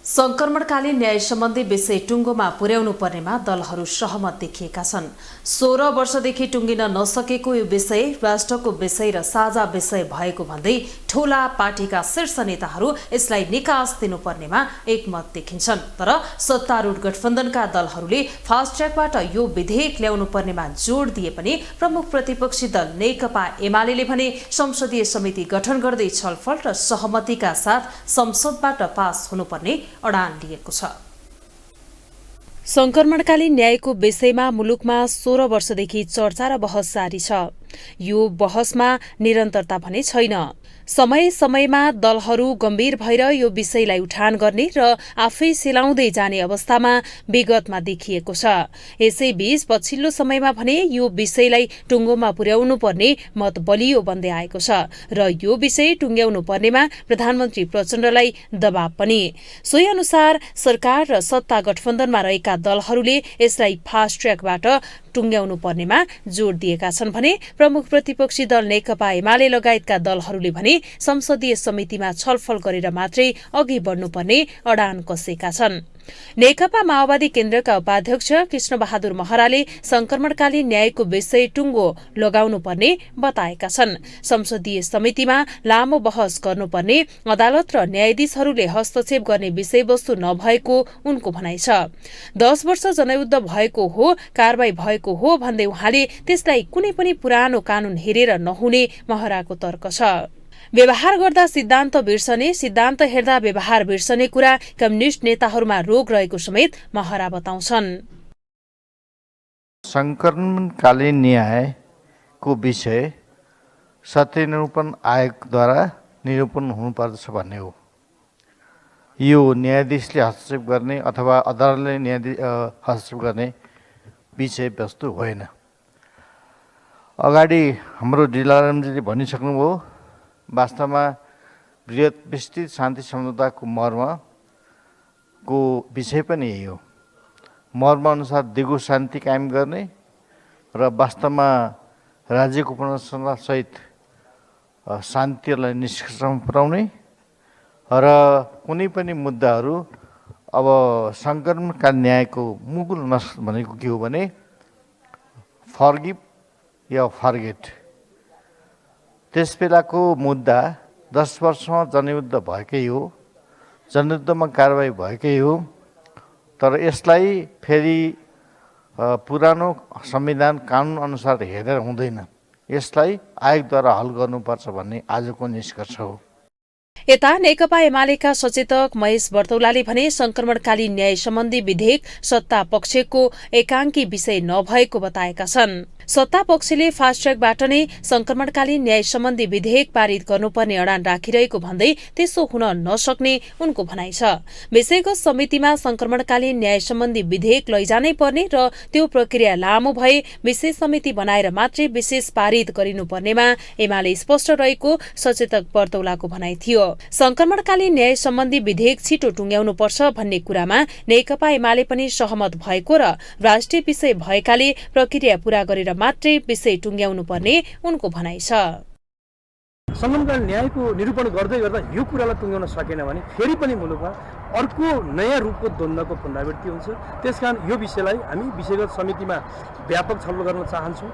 संक्रमणकालीन न्याय सम्बन्धी विषय टुङ्गोमा पुर्याउनु पर्नेमा दलहरू सहमत देखिएका छन् 16 वर्षदेखि टुङ्गिन नसकेको यो विषय राष्ट्रको विषय र साझा विषय भएको भन्दै ठूला पार्टीका शीर्ष नेताहरू यसलाई निकास दिनुपर्नेमा एकमत देखिन्छन् तर सत्तारूढ गठबन्धनका दलहरूले फास्ट ट्र्याकबाट यो विधेयक ल्याउनु पर्नेमा जोड दिए पनि प्रमुख प्रतिपक्षी दल नेकपा एमाले भने संसदीय समिति गठन गर्दै छलफल र सहमतिका साथ संसदबाट पास हुनुपर्ने अडान लिएको छ संक्रमणकालीन न्यायको विषयमा मुलुकमा 16 वर्षदेखि चर्चा र बहस जारी छ यो बहसमा निरन्तरता भने छैन समय समयमा दलहरू गम्भीर भएर यो विषयलाई उठान गर्ने र आफै सेलाउँदै जाने अवस्थामा विगतमा देखिएको छ यसैबीच पछिल्लो समयमा भने यो विषयलाई टुङ्गोमा पुर्याउनु पर्ने मत बलियो बन्दै आएको छ र यो विषय टुङ्ग्याउनु पर्नेमा प्रधानमन्त्री प्रचण्डलाई दबाव पनि सोही अनुसार सरकार र सत्ता गठबन्धनमा रहेका दलहरूले यसलाई फास्ट ट्र्याकबाट टुङ्ग्याउनु पर्नेमा जोड दिएका छन् भने प्रमुख प्रतिपक्षी दल नेकपा एमाले लगायतका दलहरूले भने संसदीय समितिमा छलफल गरेर मात्रै अघि बढ्नुपर्ने अडान कसेका छन् नेकपा माओवादी केन्द्रका उपाध्यक्ष कृष्णबहादुर महराले संक्रमणकालीन न्यायको विषय टुङ्गो लगाउनु पर्ने बताएका छन् संसदीय समितिमा लामो बहस गर्नुपर्ने अदालत र न्यायाधीशहरूले हस्तक्षेप गर्ने विषयवस्तु नभएको उनको भनाइ छ 10 वर्ष जनयुद्ध भएको हो कारबाही भएको हो भन्दै उहाँले त्यसलाई कुनै पनि पुरानो कानून हेरेर नहुने महराको तर्क छ व्यवहार गर्दा सिद्धान्त बिर्सने सिद्धान्त हेर्दा व्यवहार बिर्सने कुरा कम्युनिष्ट नेताहरूमा रोग रहेको समेत महरा बताउँछन् संक्रमणकालीन न्यायको विषय सत्य निरूपण आयोगद्वारा निरूपण हुनुपर्दछ भन्ने हो यो न्यायाधीशले हस्तक्षेप गर्ने अथवा अदालतले हस्तक्षेप गर्ने विषय वस्तु होइन अगाडि हाम्रो डिलारामजीले भनिसक्नुभयो वास्तवमा बृहत विस्तृत शान्ति सम्झौताको मर्मको विषय पनि यही हो मर्मअनुसार दिगो शान्ति कायम गर्ने र वास्तवमा राज्यको पुनर्संरचनासहित शान्तिलाई निष्कर्षमा पुर्याउने र कुनै पनि मुद्दाहरू अब संक्रमणकालीन न्यायको मूल नस्ल भनेको के हो भने फर्गिभ या फर्गेट त्यस बेलाको मुद्दा 10 वर्षमा जनयुद्ध भएकै हो जनयुद्धमा कारबाही भएकै हो तर यसलाई फेरि पुरानो संविधान कानुन अनुसार हेरेर हुँदैन यसलाई आयोगद्वारा हल गर्नुपर्छ भन्ने आजको निष्कर्ष हो यता नेकपा एमालेका सचेतक महेश बर्तौलाले भने संक्रमणकालीन न्याय सम्बन्धी विधेयक सत्ता पक्षको एकाङ्की विषय नभएको बताएका छन् सत्ता पक्षले फास्ट ट्र्याकबाट नै संक्रमणकालीन न्याय सम्बन्धी विधेयक पारित गर्नुपर्ने अडान राखिरहेको भन्दै त्यसो हुन नसक्ने उनको भनाइ छ विषयगत समितिमा संक्रमणकालीन न्याय सम्बन्धी विधेयक लैजानै पर्ने र त्यो प्रक्रिया लामो भए विशेष समिति बनाएर मात्रै विशेष पारित गरिनुपर्नेमा एमाले स्पष्ट रहेको सचेतक बर्तौलाको भनाइ थियो संक्रमणकालीन न्याय सम्बन्धी विधेयक छिटो टुङ्ग्याउनुपर्छ भन्ने कुरामा नेकपा एमाले पनि सहमत भएको र राष्ट्रिय विषय भएकाले प्रक्रिया पूरा गरेर मात्रै विषय टुङ्ग्याउनु पर्ने उनको भनाइ छ संक्रमणकालीन न्यायको निरूपण गर्दै गर्दा यो कुरालाई टुङ्ग्याउन सकेन भने फेरि पनि मुलुकमा अर्को नयाँ रूपको द्वन्द्वको पुनरावृत्ति हुन्छ त्यसकारण यो विषयलाई हामी विषयगत समितिमा व्यापक छलफल गर्न चाहन्छौँ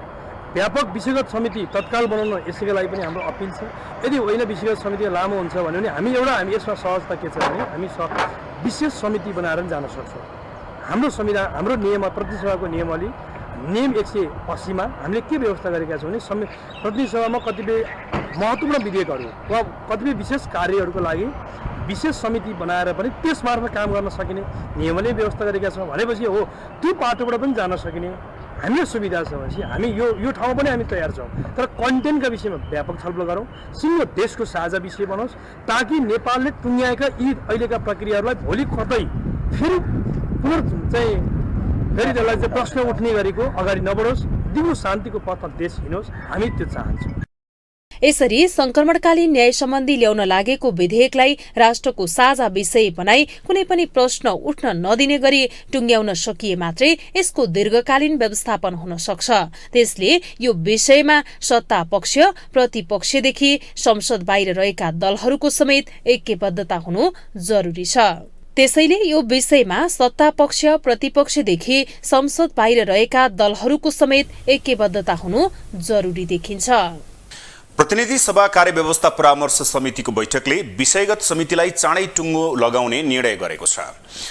व्यापक विषयगत समिति तत्काल बनाउन यसैका लागि पनि हाम्रो अपिल छ यदि होइन विषयगत समिति लामो हुन्छ भने हामी यसमा सहजता के छ भने हामी विशेष समिति बनाएर जान सक्छौँ हाम्रो संविधान हाम्रो नियम प्रतिनिधि नियमले नियम 180 मा हामीले के व्यवस्था गरेका छौँ भने प्रतिनिधि सभामा कतिपय महत्त्वपूर्ण विधेयकहरू वा कतिपय विशेष कार्यहरूको लागि विशेष समिति बनाएर पनि त्यसमार्फत काम गर्न सकिने नियमले व्यवस्था गरेका छौँ भनेपछि हो त्यो बाटोबाट पनि जान सकिने हामीलाई सुविधा छ भनेपछि हामी यो ठाउँमा पनि हामी तयार छौँ। तर कन्टेन्टका विषयमा व्यापक छलफल गरौँ, सिङ्गो देशको साझा विषय बनोस्, ताकि नेपालले टुङ्ग्याएका यी अहिलेका प्रक्रियाहरूलाई भोलि कतै फेरि चाहिँ त्यसलाई चाहिँ प्रश्न उठ्ने गरेको अगाडि नबढोस्, दिगो शान्तिको पथमा देश हिँडोस्, हामी त्यो चाहन्छौँ। यसरी संक्रमणकालीन न्याय सम्बन्धी ल्याउन लागेको विधेयकलाई राष्ट्रको साझा विषय बनाई कुनै पनि प्रश्न उठ्न नदिने गरी टुङ्ग्याउन सकिए मात्रै यसको दीर्घकालीन व्यवस्थापन हुन सक्छ। त्यसले यो विषयमा सत्ता पक्ष प्रतिपक्षदेखि संसद बाहिर रहेका दलहरूको समेत ऐक्यबद्धता हुनु जरुरी छ। त्यसैले यो विषयमा सत्ता पक्ष प्रतिपक्षदेखि संसद बाहिर रहेका दलहरूको समेत ऐक्यबद्धता हुनु जरुरी देखिन्छ। प्रतिनिधि सभा कार्यव्यवस्था परामर्श समितिको बैठकले विषयगत समितिलाई चाँडै टुङ्गो लगाउने निर्णय गरेको छ।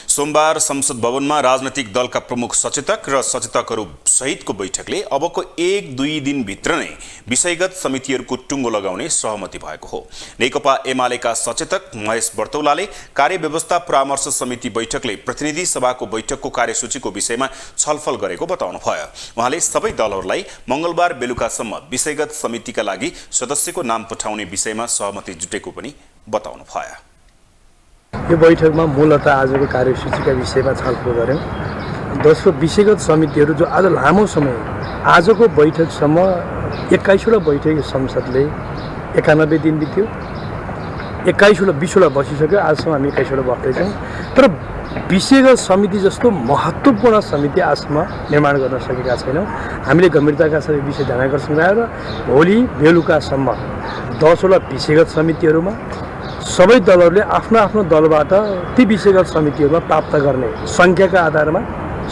सोमबार संसद भवनमा राजनैतिक दलका प्रमुख सचेतक र सचेतकहरू सहितको बैठकले अबको 1-2 दिनभित्र नै विषयगत समितिहरूको टुङ्गो लगाउने सहमति भएको हो। नेकपा एमालेका सचेतक महेश बर्तौलाले कार्यव्यवस्था परामर्श समिति बैठकले प्रतिनिधि सभाको बैठकको कार्यसूचीको विषयमा छलफल गरेको बताउनुभयो। उहाँले सबै दलहरूलाई मंगलबार बेलुकासम्म विषयगत समितिका लागि सदस्यको नाम पठाउने विषयमा सहमति जुटेको पनि बताउनु भयो। यो बैठकमा मूलतः आजको कार्यसूचीका विषयमा छलफल गर्यौं। दोस्रो विषयगत समितिहरू जो आज लामो समय आजको बैठकसम्म 21वटा बैठक संसदले 91 दिन बित्यो, 20वटा बसिसक्यो, आजसम्म हामी 21वटा बस्दैछौँ। तर विषयगत समिति जस्तो महत्त्वपूर्ण समिति आजसम्म निर्माण गर्न सकेका छैनौँ। हामीले गम्भीरताका साथ विषय ध्यान आकर्षण गराएर भोलि बेलुकासम्म 10वटा विषयगत समितिहरूमा सबै दलहरूले आफ्नो आफ्नो दलबाट ती विषयगत समितिहरूमा प्राप्त गर्ने सङ्ख्याका आधारमा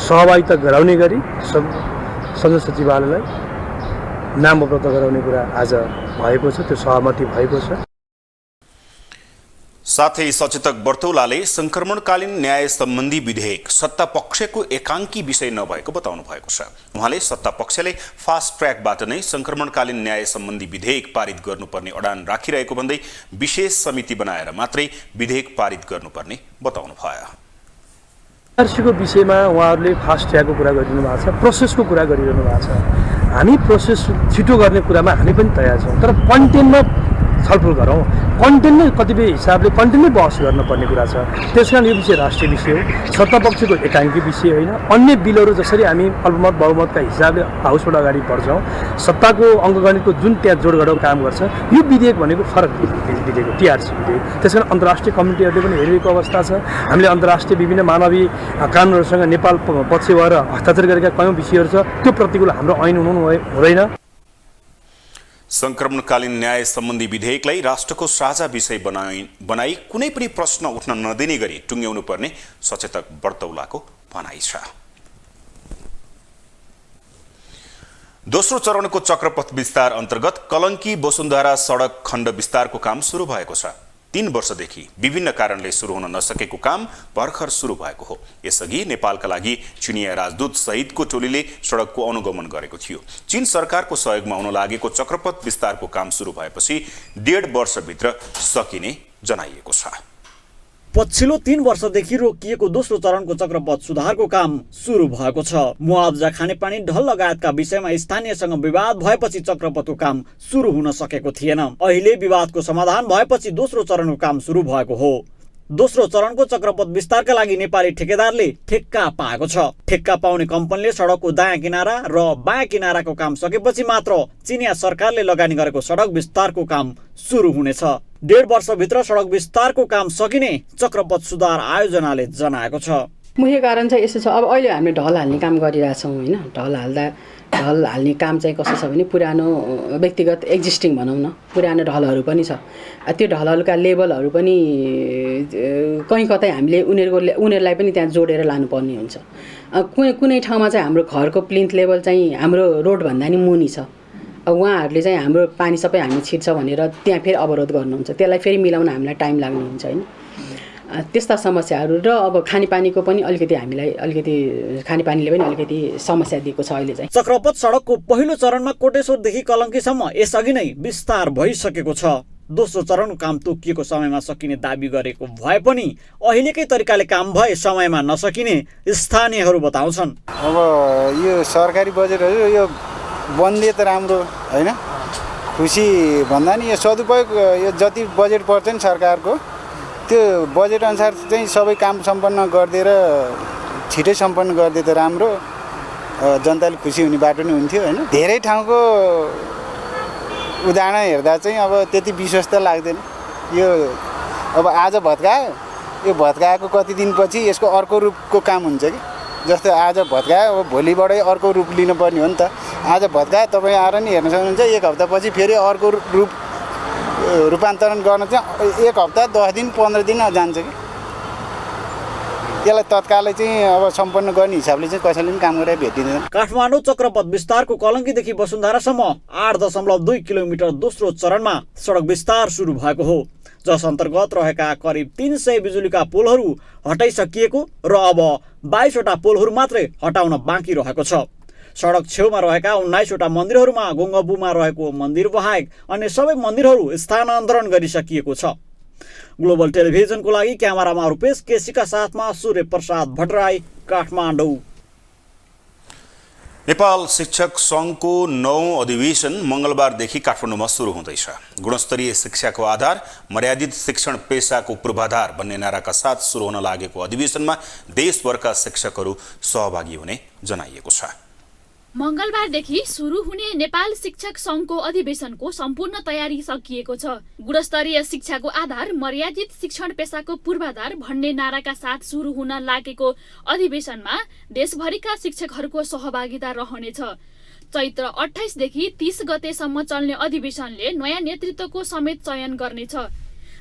सहभागिता गराउने गरी संसद सचिवालयलाई नाम उपलब्ध गराउने कुरा आज भएको छ, त्यो सहमति भएको छ। साथै सचेतक बर्तौलाले संक्रमणकालीन न्याय सम्बन्धी विधेयक सत्ता पक्षको एकाङ्की विषय नभएको बताउनु भएको छ। उहाँले सत्ता पक्षले फास्ट ट्र्याकबाट नै संक्रमणकालीन न्याय सम्बन्धी विधेयक पारित गर्नुपर्ने अडान राखिरहेको भन्दै विशेष समिति बनाएर मात्रै विधेयक पारित गर्नुपर्ने बताउनु भयो। आरसीको विषयमा उहाँहरूले फास्ट ट्र्याकको कुरा गरिरहनु भएको छ, प्रोसेसको कुरा गरिरहनु भएको छ। हामी प्रोसेस छिटो गर्ने कुरामा हामी पनि तयार छौँ, तर कन्टेन्टमा छलफल गरौँ। कन्टेन्टमै कतिपय हिसाबले कन्टेन्टमै बहस गर्नुपर्ने कुरा छ। त्यसकारण यो विषय राष्ट्रिय विषय हो, सत्तापक्षको एकाङ्की विषय होइन। अन्य बिलहरू जसरी हामी अल्पमत बहुमतका हिसाबले हाउसबाट अगाडि बढ्छौँ, सत्ताको अङ्कगणितको जुन त्यहाँ जोडघटाउ काम गर्छ, यो विधेयक भनेको फरक विधेयक हो, टिआरसी विधेयक। त्यसकारण अन्तर्राष्ट्रिय कमिटीहरूले पनि हेरिरहेको अवस्था छ। हामीले अन्तर्राष्ट्रिय विभिन्न मानवीय कानुनहरूसँग नेपाल पक्ष भएर हस्ताक्षर गरेका कयौँ विषयहरू छ, त्यो प्रतिकूल हाम्रो ऐन हुँदैन। संक्रमणकालीन न्याय सम्बन्धी विधेयकलाई राष्ट्रको साझा विषय बनाई कुनै पनि प्रश्न उठ्न नदिने गरी टुङ्ग्याउनु पर्ने सचेतक बर्तौलाको भनाइ छ। दोस्रो चरणको चक्रपथ विस्तार अन्तर्गत कलङ्की वसुन्धरा सडक खण्ड विस्तारको काम सुरु भएको छ। 3 वर्षदेखि विभिन्न कारणले सुरु हुन नसकेको काम भर्खर सुरु भएको हो। यसअघि नेपालका लागि चिनिया राजदूत सहितको टोलीले सडकको अनुगमन गरेको थियो। चीन सरकारको सहयोगमा हुन लागेको चक्रपथ विस्तारको काम सुरु भएपछि 1.5 वर्षभित्र सकिने जनाइएको छ। पछिल्लो 3 वर्षदेखि रोकिएको दोस्रो चरणको चक्रपथ सुधारको काम सुरु भएको छ। मुआवजा, खानेपानी, ढल लगायतका विषयमा स्थानीयसँग विवाद भएपछि चक्रपथको काम सुरु हुन सकेको थिएन। अहिले विवादको समाधान भएपछि दोस्रो चरणको काम सुरु भएको हो। दोस्रो चरणको चक्रपथ विस्तारका लागि नेपाली ठेकेदारले ठेक्का पाएको छ। ठेक्का पाउने कम्पनीले सडकको दायाँ किनारा र बायाँ किनाराको काम सकेपछि मात्र चिनिया सरकारले लगानी गरेको सडक विस्तारको काम सुरु हुनेछ। 1.5 वर्षभित्र सडक विस्तारको काम सकिने चक्रपथ सुधार आयोजनाले जनाएको छ। मुख्य कारण चाहिँ यस्तो छ, अब अहिले हामीले ढल हाल्ने काम गरिरहेछौँ होइन। ढल हाल्ने काम चाहिँ कस्तो छ भने पुरानो व्यक्तिगत एक्जिस्टिङ भनौँ न, पुरानो ढलहरू पनि छ। त्यो ढलहरूका लेभलहरू पनि कहीँ कतै हामीले उनीहरूलाई पनि त्यहाँ जोडेर लानुपर्ने हुन्छ। कुनै ठाउँमा चाहिँ हाम्रो घरको प्लिन्थ लेभल चाहिँ हाम्रो रोडभन्दा नि मुनि छ। अब उहाँहरूले चाहिँ हाम्रो पानी सबै हामी छिर्छ भनेर त्यहाँ फेरि अवरोध गर्नुहुन्छ, त्यसलाई फेरि मिलाउन हामीलाई टाइम लाग्ने हुन्छ होइन। त्यस्ता समस्याहरू र अब खानेपानीको पनि अलिकति खानेपानीले पनि अलिकति समस्या दिएको छ अहिले चाहिँ। चक्रपथ सडकको पहिलो चरणमा कोटेश्वरदेखि कलङ्कीसम्म यसअघि नै विस्तार भइसकेको छ। दोस्रो चरणको काम तोकिएको समयमा सकिने दाबी गरेको भए पनि अहिलेकै तरिकाले काम भए समयमा नसकिने स्थानीयहरू बताउँछन्। अब यो सरकारी बजेटहरू यो बन्दिए त राम्रो होइन, खुसी भन्दा नि यो सदुपयोग यो जति बजेट पर्छ नि सरकारको त्यो बजेट अनुसार चाहिँ सबै काम सम्पन्न गरिदिएर छिटै सम्पन्न गरिदिए त राम्रो, जनताले खुसी हुने बाटो नै हुन्थ्यो होइन। धेरै ठाउँको उदाहरण हेर्दा चाहिँ अब त्यति विश्वस्त लाग्दैन। यो अब आज भत्कायो, यो भत्काएको कति दिनपछि यसको अर्को रूपको काम हुन्छ कि, जस्तो आज भत्कायो अब भोलिबाटै अर्को रूप लिनुपर्ने हो नि त। आज भत्कायो तपाईँ आएर नि हेर्न सक्नुहुन्छ, एक हप्तापछि फेरि अर्को रूपान्तरण गर्न चाहिँ 1 हप्ता 10 दिन 15 दिन जान्छ कि। त्यसलाई तत्कालै चाहिँ अब सम्पन्न गर्ने हिसाबले चाहिँ कसैले पनि काम गरेर भेटिँदैन। काठमाडौँ चक्रपथ विस्तारको कलङ्कीदेखि वसुन्धरासम्म 8.2 किलोमिटर दोस्रो चरणमा सडक विस्तार सुरु भएको हो, जस अन्तर्गत रहेका करिब 300 बिजुलीका पोलहरू हटाइसकिएको र अब 22 वटा पोलहरू मात्रै हटाउन बाँकी रहेको छ। सडक छेउमा रहेका 19 वटा मन्दिरहरूमा गोङ्गबुमा रहेको मन्दिर बाहेक अन्य सबै मन्दिरहरू स्थानान्तरण गरिसकिएको छ। ग्लोबल टेलिभिजनको लागि क्यामेरामा रूपेश केसीका साथमा सूर्य प्रसाद भट्टराई, काठमाडौँ। नेपाल शिक्षक सङ्घको 9औं अधिवेशन मङ्गलबारदेखि काठमाडौँमा सुरु हुँदैछ। गुणस्तरीय शिक्षाको आधार मर्यादित शिक्षण पेसाको पूर्वाधार भन्ने नाराका साथ सुरु हुन लागेको अधिवेशनमा देशभरका शिक्षकहरू सहभागी हुने जनाइएको छ। मङ्गलबारदेखि सुरु हुने नेपाल शिक्षक सङ्घको अधिवेशनको सम्पूर्ण तयारी सकिएको छ। गुणस्तरीय शिक्षाको आधार मर्यादित शिक्षण पेसाको पूर्वाधार भन्ने नाराका साथ सुरु हुन लागेको अधिवेशनमा देशभरिका शिक्षकहरूको सहभागिता रहनेछ। चैत्र 28 देखि 30 गतेसम्म चल्ने अधिवेशनले नयाँ नेतृत्वको समेत चयन गर्नेछ।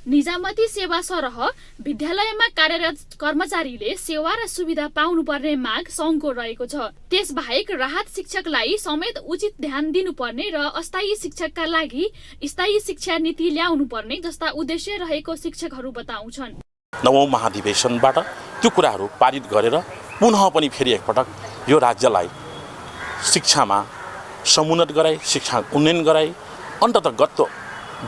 निजामती सेवा सरह विद्यालयमा कार्यरत कर्मचारीले सेवा र सुविधा पाउनुपर्ने माग सङ्घको रहेको छ। त्यसबाहेक राहत शिक्षकलाई समेत उचित ध्यान दिनुपर्ने र अस्थायी शिक्षकका लागि स्थायी शिक्षा नीति ल्याउनुपर्ने जस्ता उद्देश्य रहेको शिक्षकहरू बताउँछन्। 9औं महाधिवेशनबाट त्यो कुराहरू पारित गरेर पुनः पनि फेरि एकपटक यो राज्यलाई शिक्षामा समुन्नत गराई, शिक्षा उन्नयन गराई, अन्ततगत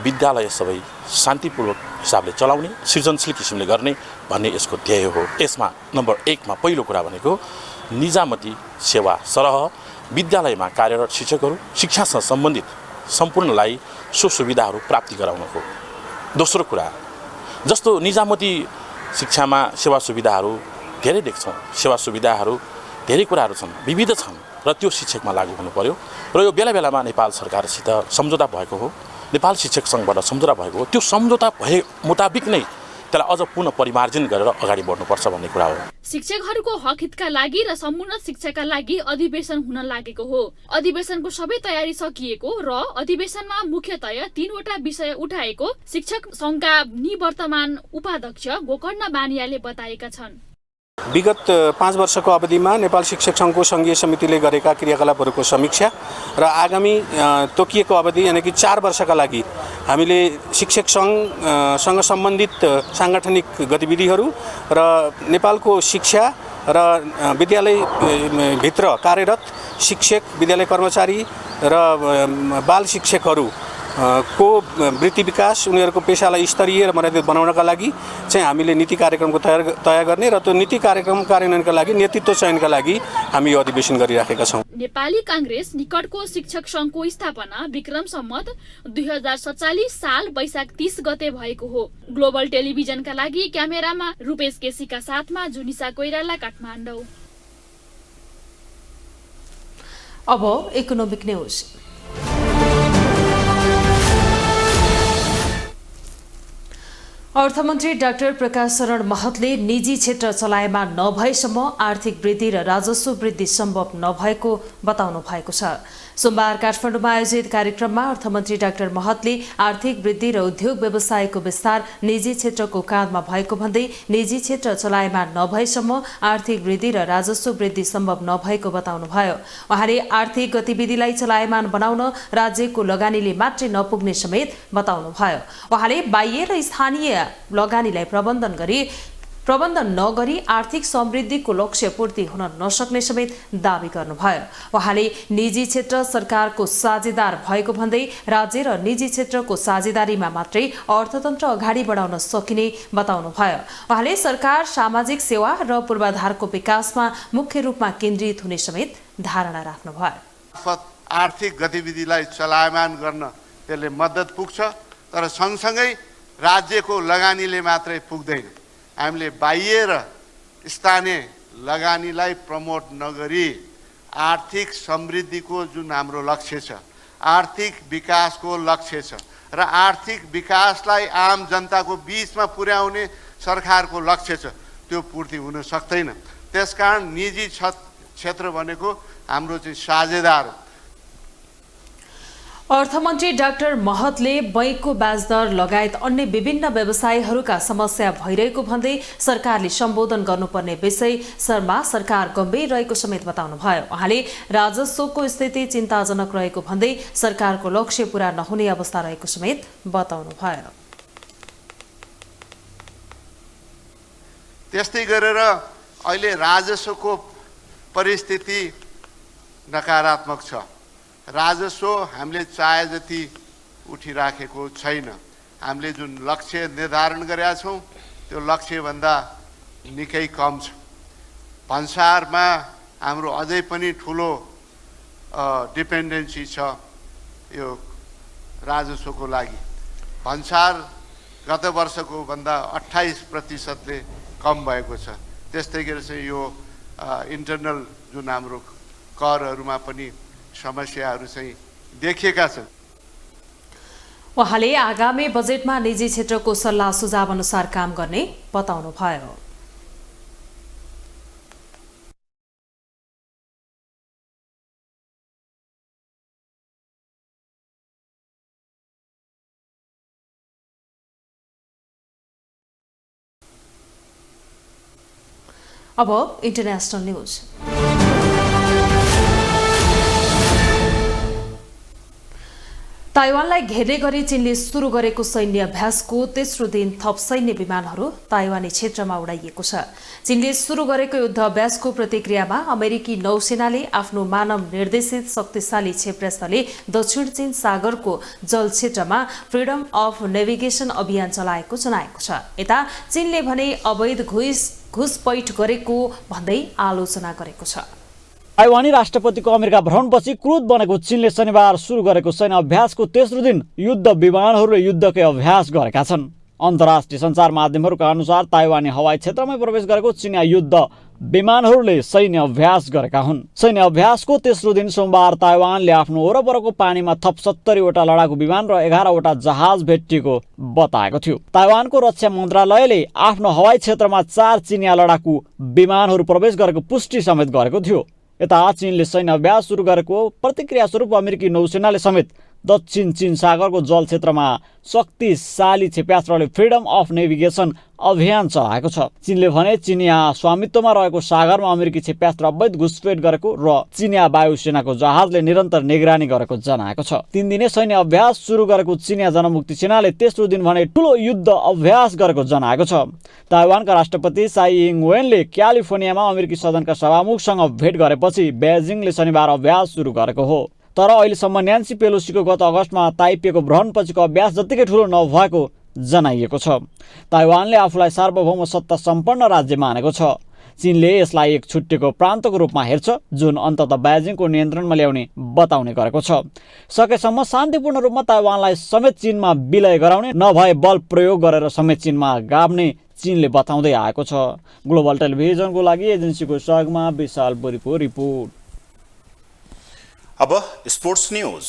विद्यालय सबै शान्तिपूर्वक हिसाबले चलाउने, सृजनशील किसिमले गर्ने भन्ने यसको ध्येय हो। यसमा नम्बर 1 मा पहिलो कुरा भनेको निजामती सेवा सरह विद्यालयमा कार्यरत शिक्षकहरू शिक्षासँग सम्बन्धित सम्पूर्णलाई सुविधाहरू प्राप्ति गराउनु हो। दोस्रो कुरा, जस्तो निजामती शिक्षामा सेवा सुविधाहरू धेरै देख्छौँ, सेवा सुविधाहरू धेरै कुराहरू छन्, विविध छन् र त्यो शिक्षकमा लागू हुनु पर्यो र यो बेला बेलामा नेपाल सरकारसित सम्झौता भएको हो, नेपाल शिक्षक सङ्घबाट सम्झौता भएको हो। त्यो सम्झौता भए मुताबिक नै त्यसलाई अझ पुनः परिमार्जन गरेर अगाडि बढ्नुपर्छ भन्ने कुरा हो। शिक्षकहरूको हक हितका लागि र समुन्नत शिक्षाका लागि अधिवेशन हुन लागेको हो। अधिवेशनको सबै तयारी सकिएको र अधिवेशनमा मुख्यतया 3 वटा विषय उठाएको शिक्षक सङ्घका निवर्तमान उपाध्यक्ष गोकर्ण बानियाले बताएका छन्। विगत 5 वर्षको अवधिमा नेपाल शिक्षक सङ्घको सङ्घीय समितिले गरेका क्रियाकलापहरूको समीक्षा र आगामी तोकिएको अवधि यानि कि 4 वर्षका लागि हामीले शिक्षक सङ्घसँग सम्बन्धित साङ्गठनिक गतिविधिहरू र नेपालको शिक्षा र विद्यालयभित्र कार्यरत शिक्षक, विद्यालय कर्मचारी र बाल शिक्षकहरू को वृत्ति विकास, उनीहरूको पेसालाई स्तरीय र मर्यादित बनाउनका लागि चाहिँ हामीले नीति कार्यक्रमको तयार गर्ने र त्यो नीति कार्यक्रम कार्यान्वयनका लागि नेतृत्व चयनका लागि हामी यो अधिवेशन गरिराखेका छौँ। नेपाली काङ्ग्रेस निकटको शिक्षक सङ्घको स्थापना विक्रम सम्मत 2047 साल वैशाख 30 गते भएको हो। ग्लोबल टेलिभिजनका लागि क्यामेरामा रूपेश केसीका साथमा जुनिसा कोइराला, काठमाडौँ। अब इकोनोमिक न्यूज। अर्थमन्त्री डाक्टर प्रकाश शरण महतले निजी क्षेत्र चलायमान नभएसम्म आर्थिक वृद्धि र राजस्व वृद्धि सम्भव नभएको बताउनु भएको छ। सोमबार काठमाडौँमा आयोजित कार्यक्रममा अर्थमन्त्री डाक्टर महतले आर्थिक वृद्धि र उद्योग व्यवसायको विस्तार निजी क्षेत्रको काँधमा भएको भन्दै निजी क्षेत्र चलायमान नभएसम्म आर्थिक वृद्धि र राजस्व वृद्धि सम्भव नभएको बताउनुभयो। उहाँले आर्थिक गतिविधिलाई चलायमान बनाउन राज्यको लगानीले मात्रै नपुग्ने समेत बताउनुभयो। उहाँले बाह्य र स्थानीय लगानीलाई प्रबन्धन नगरी आर्थिक समृद्धिको लक्ष्य पूर्ति हुन नसक्ने समेत दावी गर्नुभयो। उहाँले निजी क्षेत्र सरकारको साझेदार भएको भन्दै राज्य र निजी क्षेत्रको साझेदारीमा मात्रै अर्थतन्त्र अगाडि बढाउन सकिने बताउनुभयो। उहाँले सरकार सामाजिक सेवा र पूर्वाधारको विकासमा मुख्य रूपमा केन्द्रित हुने समेत धारणा राख्नुभयो। आर्थिक गतिविधिलाई चलायमान गर्न त्यसले मद्दत पुग्छ, तर सँगसँगै राज्यको लगानीले मात्रै पुग्दैन। हामीले बाह्य र स्थानीय लगानीलाई प्रमोट नगरी आर्थिक समृद्धिको जुन हाम्रो लक्ष्य छ, आर्थिक विकासको लक्ष्य छ र आर्थिक विकासलाई आम जनताको बीचमा पुर्याउने सरकारको लक्ष्य छ, त्यो पूर्ति हुन सक्दैन। त्यसकारण निजी क्षेत्र भनेको हाम्रो चाहिँ साझेदार हो। अर्थमन्त्री डाक्टर महतले बैंकको ब्याज दर लगायत अन्य विभिन्न व्यवसायीहरूका समस्या भइरहेको भन्दै सरकारले सम्बोधन गर्नुपर्ने विषयमा सरकार गम्भीर रहेको समेत बताउनुभयो। उहाँले राजस्वको स्थिति चिन्ताजनक रहेको भन्दै सरकारको लक्ष्य पूरा नहुने अवस्था रहेको समेत बताउनुभयो। त्यस्तै गरेर अहिले राजस्वको परिस्थिति नकारात्मक छ। राजस्व हामीले चाहे जति उठिराखेको छैन। हामीले जुन लक्ष्य निर्धारण गरेका छौँ त्यो लक्ष्यभन्दा निकै कम छ। भन्सारमा हाम्रो अझै पनि ठुलो डिपेन्डेन्सी छ यो राजस्वको लागि। भन्सार गत वर्षको भन्दा 28%ले कम भएको छ। त्यस्तै गरी चाहिँ यो इन्टरनल जुन हाम्रो करहरूमा पनि समस्याहरू चाहिँ देखिएका छन्। उहाँले आगामी बजेटमा निजी क्षेत्रको सल्लाह सुझाव अनुसार काम गर्ने बताउनुभयो। अब इन्टरनेशनल न्यूज। ताइवानलाई घेर्ने गरी चीनले सुरु गरेको सैन्य अभ्यासको तेस्रो दिन थप सैन्य विमानहरू ताइवानी क्षेत्रमा उडाइएको छ। चीनले सुरु गरेको युद्ध अभ्यासको प्रतिक्रियामा अमेरिकी नौसेनाले आफ्नो मानव निर्देशित शक्तिशाली क्षेपणास्त्रले दक्षिण चीन सागरको जल क्षेत्रमा फ्रिडम अफ नेभिगेसन अभियान चलाएको जनाएको छ। यता चीनले भने अवैध घुसपैठ गरेको भन्दै आलोचना गरेको छ। ताइवानी राष्ट्रपतिको अमेरिका भ्रमणपछि क्रुद्ध बनेको चीनले शनिबार सुरु गरेको सैन्य अभ्यासको तेस्रो दिन युद्ध विमानहरूले युद्धकै अभ्यास गरेका छन्। अन्तर्राष्ट्रिय सञ्चार माध्यमहरूका अनुसार ताइवानी हवाई क्षेत्रमै प्रवेश गरेको चीनिया युद्ध विमानहरूले सैन्य अभ्यास गरेका हुन्। सैन्य अभ्यासको तेस्रो दिन सोमबार ताइवानले आफ्नो वरपरको पानीमा थप 70वटा लडाकु विमान र 11वटा जहाज भेटिएको बताएको थियो। ताइवानको रक्षा मन्त्रालयले आफ्नो हवाई क्षेत्रमा 4 चीनिया लडाकु विमानहरू प्रवेश गरेको पुष्टि समेत गरेको थियो। यता चीनले सैन्य अभ्यास सुरु गरेको प्रतिक्रिया स्वरूप अमेरिकी नौसेनाले समेत दक्षिण चीन सागरको जल क्षेत्रमा शक्तिशाली क्षेप्यास्त्रले फ्रिडम अफ नेभिगेसन अभियान चलाएको छ। चीनले भने चीनिया स्वामित्वमा रहेको सागरमा अमेरिकी क्षेप्यास्त्र अवैध घुसपेट गरेको र चीनिया वायुसेनाको जहाजले निरन्तर निगरानी गरेको जनाएको छ। 3 दिने सैन्य अभ्यास सुरु गरेको चीनिया जनमुक्ति सेनाले तेस्रो दिन भने ठूलो युद्ध अभ्यास गरेको जनाएको छ। ताइवानका राष्ट्रपति साई इङ वेनले क्यालिफोर्नियामा अमेरिकी सदनका सभामुखसँग भेट गरेपछि बेजिङले शनिबार अभ्यास सुरु गरेको हो। तर अहिलेसम्म न्यान्सी पेलोसीको गत अगस्तमा ताइपेको भ्रमणपछिको अभ्यास जत्तिकै ठूलो नभएको जनाइएको छ। ताइवानले आफूलाई सार्वभौम सत्ता सम्पन्न राज्य मानेको छ। चीनले यसलाई एक छुट्टिएको प्रान्तको रूपमा हेर्छ जुन अन्ततः बेजिङको नियन्त्रणमा ल्याउने बताउने गरेको छ। सकेसम्म शान्तिपूर्ण रूपमा ताइवानलाई समेत चीनमा विलय गराउने नभए बल प्रयोग गरेर समेत चीनमा गाभ्ने चीनले बताउँदै आएको छ। ग्लोबल टेलिभिजनको लागि एजेन्सीको सहयोगमा विशाल बोरीको रिपोर्ट। अब स्पोर्ट्स न्यूज।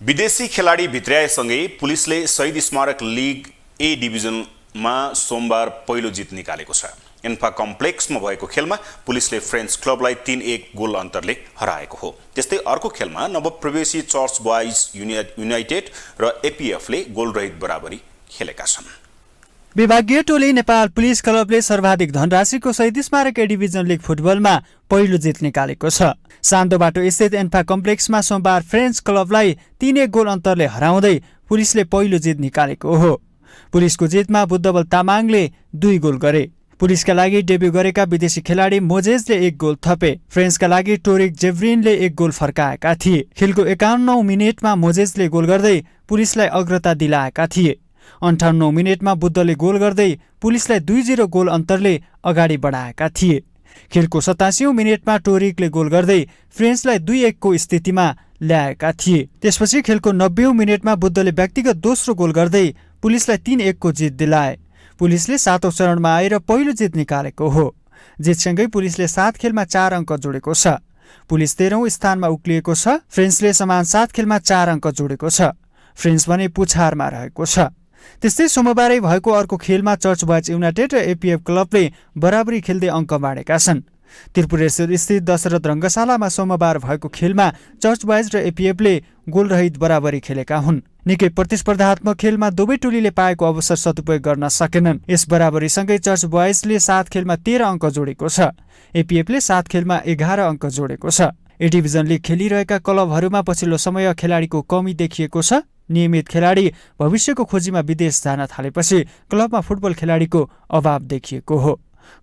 विदेशी खेलाडी भित्र्याएसँगै पुलिसले शहीद स्मारक लिग ए डिभिजनमा सोमबार पहिलो जित निकालेको छ। इन्फा कम्प्लेक्समा भएको खेलमा पुलिसले फ्रेन्च क्लबलाई 3-1 गोल अन्तरले हराएको हो। त्यस्तै अर्को खेलमा नवप्रवेशी चर्च बॉयज युनाइटेड र एपीएफले गोलरहित बराबरी खेलेका छन्। विभागीय टोली नेपाल पुलिस क्लबले सर्वाधिक धनराशिको सहित स्मारक ए डिभिजन लिग फुटबलमा पहिलो जित निकालेको छ। सान्दोबाटो स्थित एन्फा कम्प्लेक्समा सोमबार फ्रेन्च क्लबलाई 3-1 गोल अन्तरले हराउँदै पुलिसले पहिलो जित निकालेको हो। पुलिसको जितमा बुद्धबल तामाङले 2 गोल गरे। पुलिसका लागि डेब्यू गरेका विदेशी खेलाडी मोजेजले 1 गोल थपे। फ्रेन्चका लागि टोरिक जेभरिनले 1 गोल फर्काएका थिए। खेलको 51औं मिनेटमा मोजेजले गोल गर्दै पुलिसलाई अग्रता दिलाएका थिए। 58औं मिनेटमा बुद्धले गोल गर्दै पुलिसलाई 2-0 गोल अन्तरले अगाडि बढाएका थिए। खेलको 87औं मिनेटमा टोरिकले गोल गर्दै फ्रेन्चलाई 2-1 को स्थितिमा ल्याएका थिए। त्यसपछि खेलको 90औं मिनेटमा बुद्धले व्यक्तिगत दोस्रो गोल गर्दै पुलिसलाई 3-1 को जित दिलाए। पुलिसले 7औं चरणमा आएर पहिलो जित निकालेको हो। जितसँगै पुलिसले 7 खेलमा 4 अङ्क जोडेको छ। पुलिस 13औं स्थानमा उक्लिएको छ। फ्रेन्चले समान 7 खेलमा 4 अङ्क जोडेको छ। फ्रेन्च भने पुछारमा रहेको छ। त्यस्तै सोमबारै भएको अर्को खेलमा चर्च बॉयज युनाइटेड र एपीएफ क्लबले बराबरी खेल्दै अङ्क बाँडेका छन्। त्रिपुरेश्वर स्थित दशरथ रङ्गशालामा सोमबार भएको खेलमा चर्च बॉयज र एपीएफले गोलरहित बराबरी खेलेका हुन्। निकै प्रतिस्पर्धात्मक खेलमा दुवै टोलीले पाएको अवसर सदुपयोग गर्न सकेनन्। यस बराबरीसँगै चर्च बॉयजले 7 खेलमा 13 अङ्क जोडेको छ। एपीएफले 7 खेलमा 11 अङ्क जोडेको छ। ए डिभिजन लिग खेलिरहेका क्लबहरूमा पछिल्लो समय खेलाडीको कमी देखिएको छ। नियमित खेलाडी भविष्यको खोजीमा विदेश जान थालेपछि क्लबमा फुटबल खेलाडीको अभाव देखिएको हो।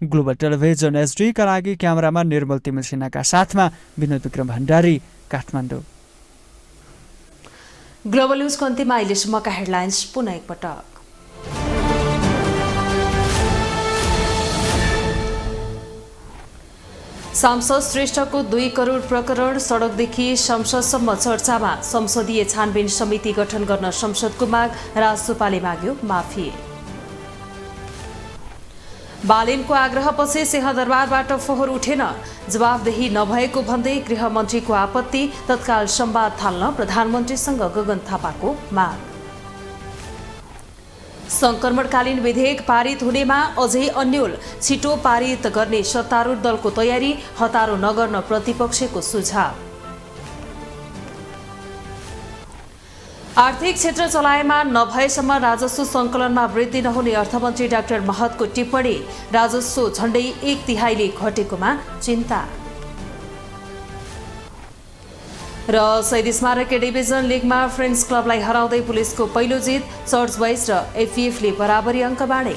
ग्लोबल टेलिभिजन एसडी का लागि क्यामेरामा निर्मल तिमिल सिन्हाका साथमा विनोद विक्रम भण्डारी, काठमाडौँ। ग्लोबल न्यूजको अन्त्यमा अहिलेसम्मका हेडलाइन्स पुनः एकपटक। सांसद श्रेष्ठको 2 करोड प्रकरण सडकदेखि संसदसम्म चर्चामा। संसदीय छानबिन समिति गठन गर्न संसदको माग। राजसुपाले माग्यो माफी। बालेनको आग्रहपछि सिंहदरबारबाट फोहोर उठेन। जवाबदेही नभएको भन्दै गृहमन्त्रीको आपत्ति। तत्काल संवाद थाल्न प्रधानमन्त्रीसँग गगन थापाको माग। संक्रमणकालीन विधेयक पारित हुनेमा अझै अन्यल। छिटो पारित गर्ने सत्तारूढ दलको तयारी। हतारो नगर्न प्रतिपक्षको सुझाव। आर्थिक क्षेत्र चलायमान नभएसम्म राजस्व संकलनमा वृद्धि नहुने अर्थमन्त्री डाक्टर महतको टिप्पणी। राजस्व झण्डै 1/3 घटेकोमा चिन्ता। र शहीद स्मारक ए डिभिजन लिगमा फ्रेन्च क्लबलाई हराउँदै पुलिसको पहिलो जित। चर्च बॉयज र एपीएफले बराबरी अङ्क बाँडे।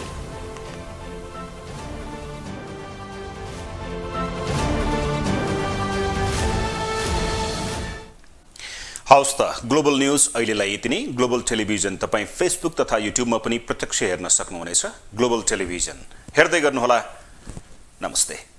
हवस् त, ग्लोबल न्यूज अहिलेलाई यति नै। ग्लोबल टेलिभिजन तपाईँ फेसबुक तथा युट्युबमा पनि प्रत्यक्ष हेर्न सक्नुहुनेछ। ग्लोबल टेलिभिजन हेर्दै गर्नुहोला। नमस्ते।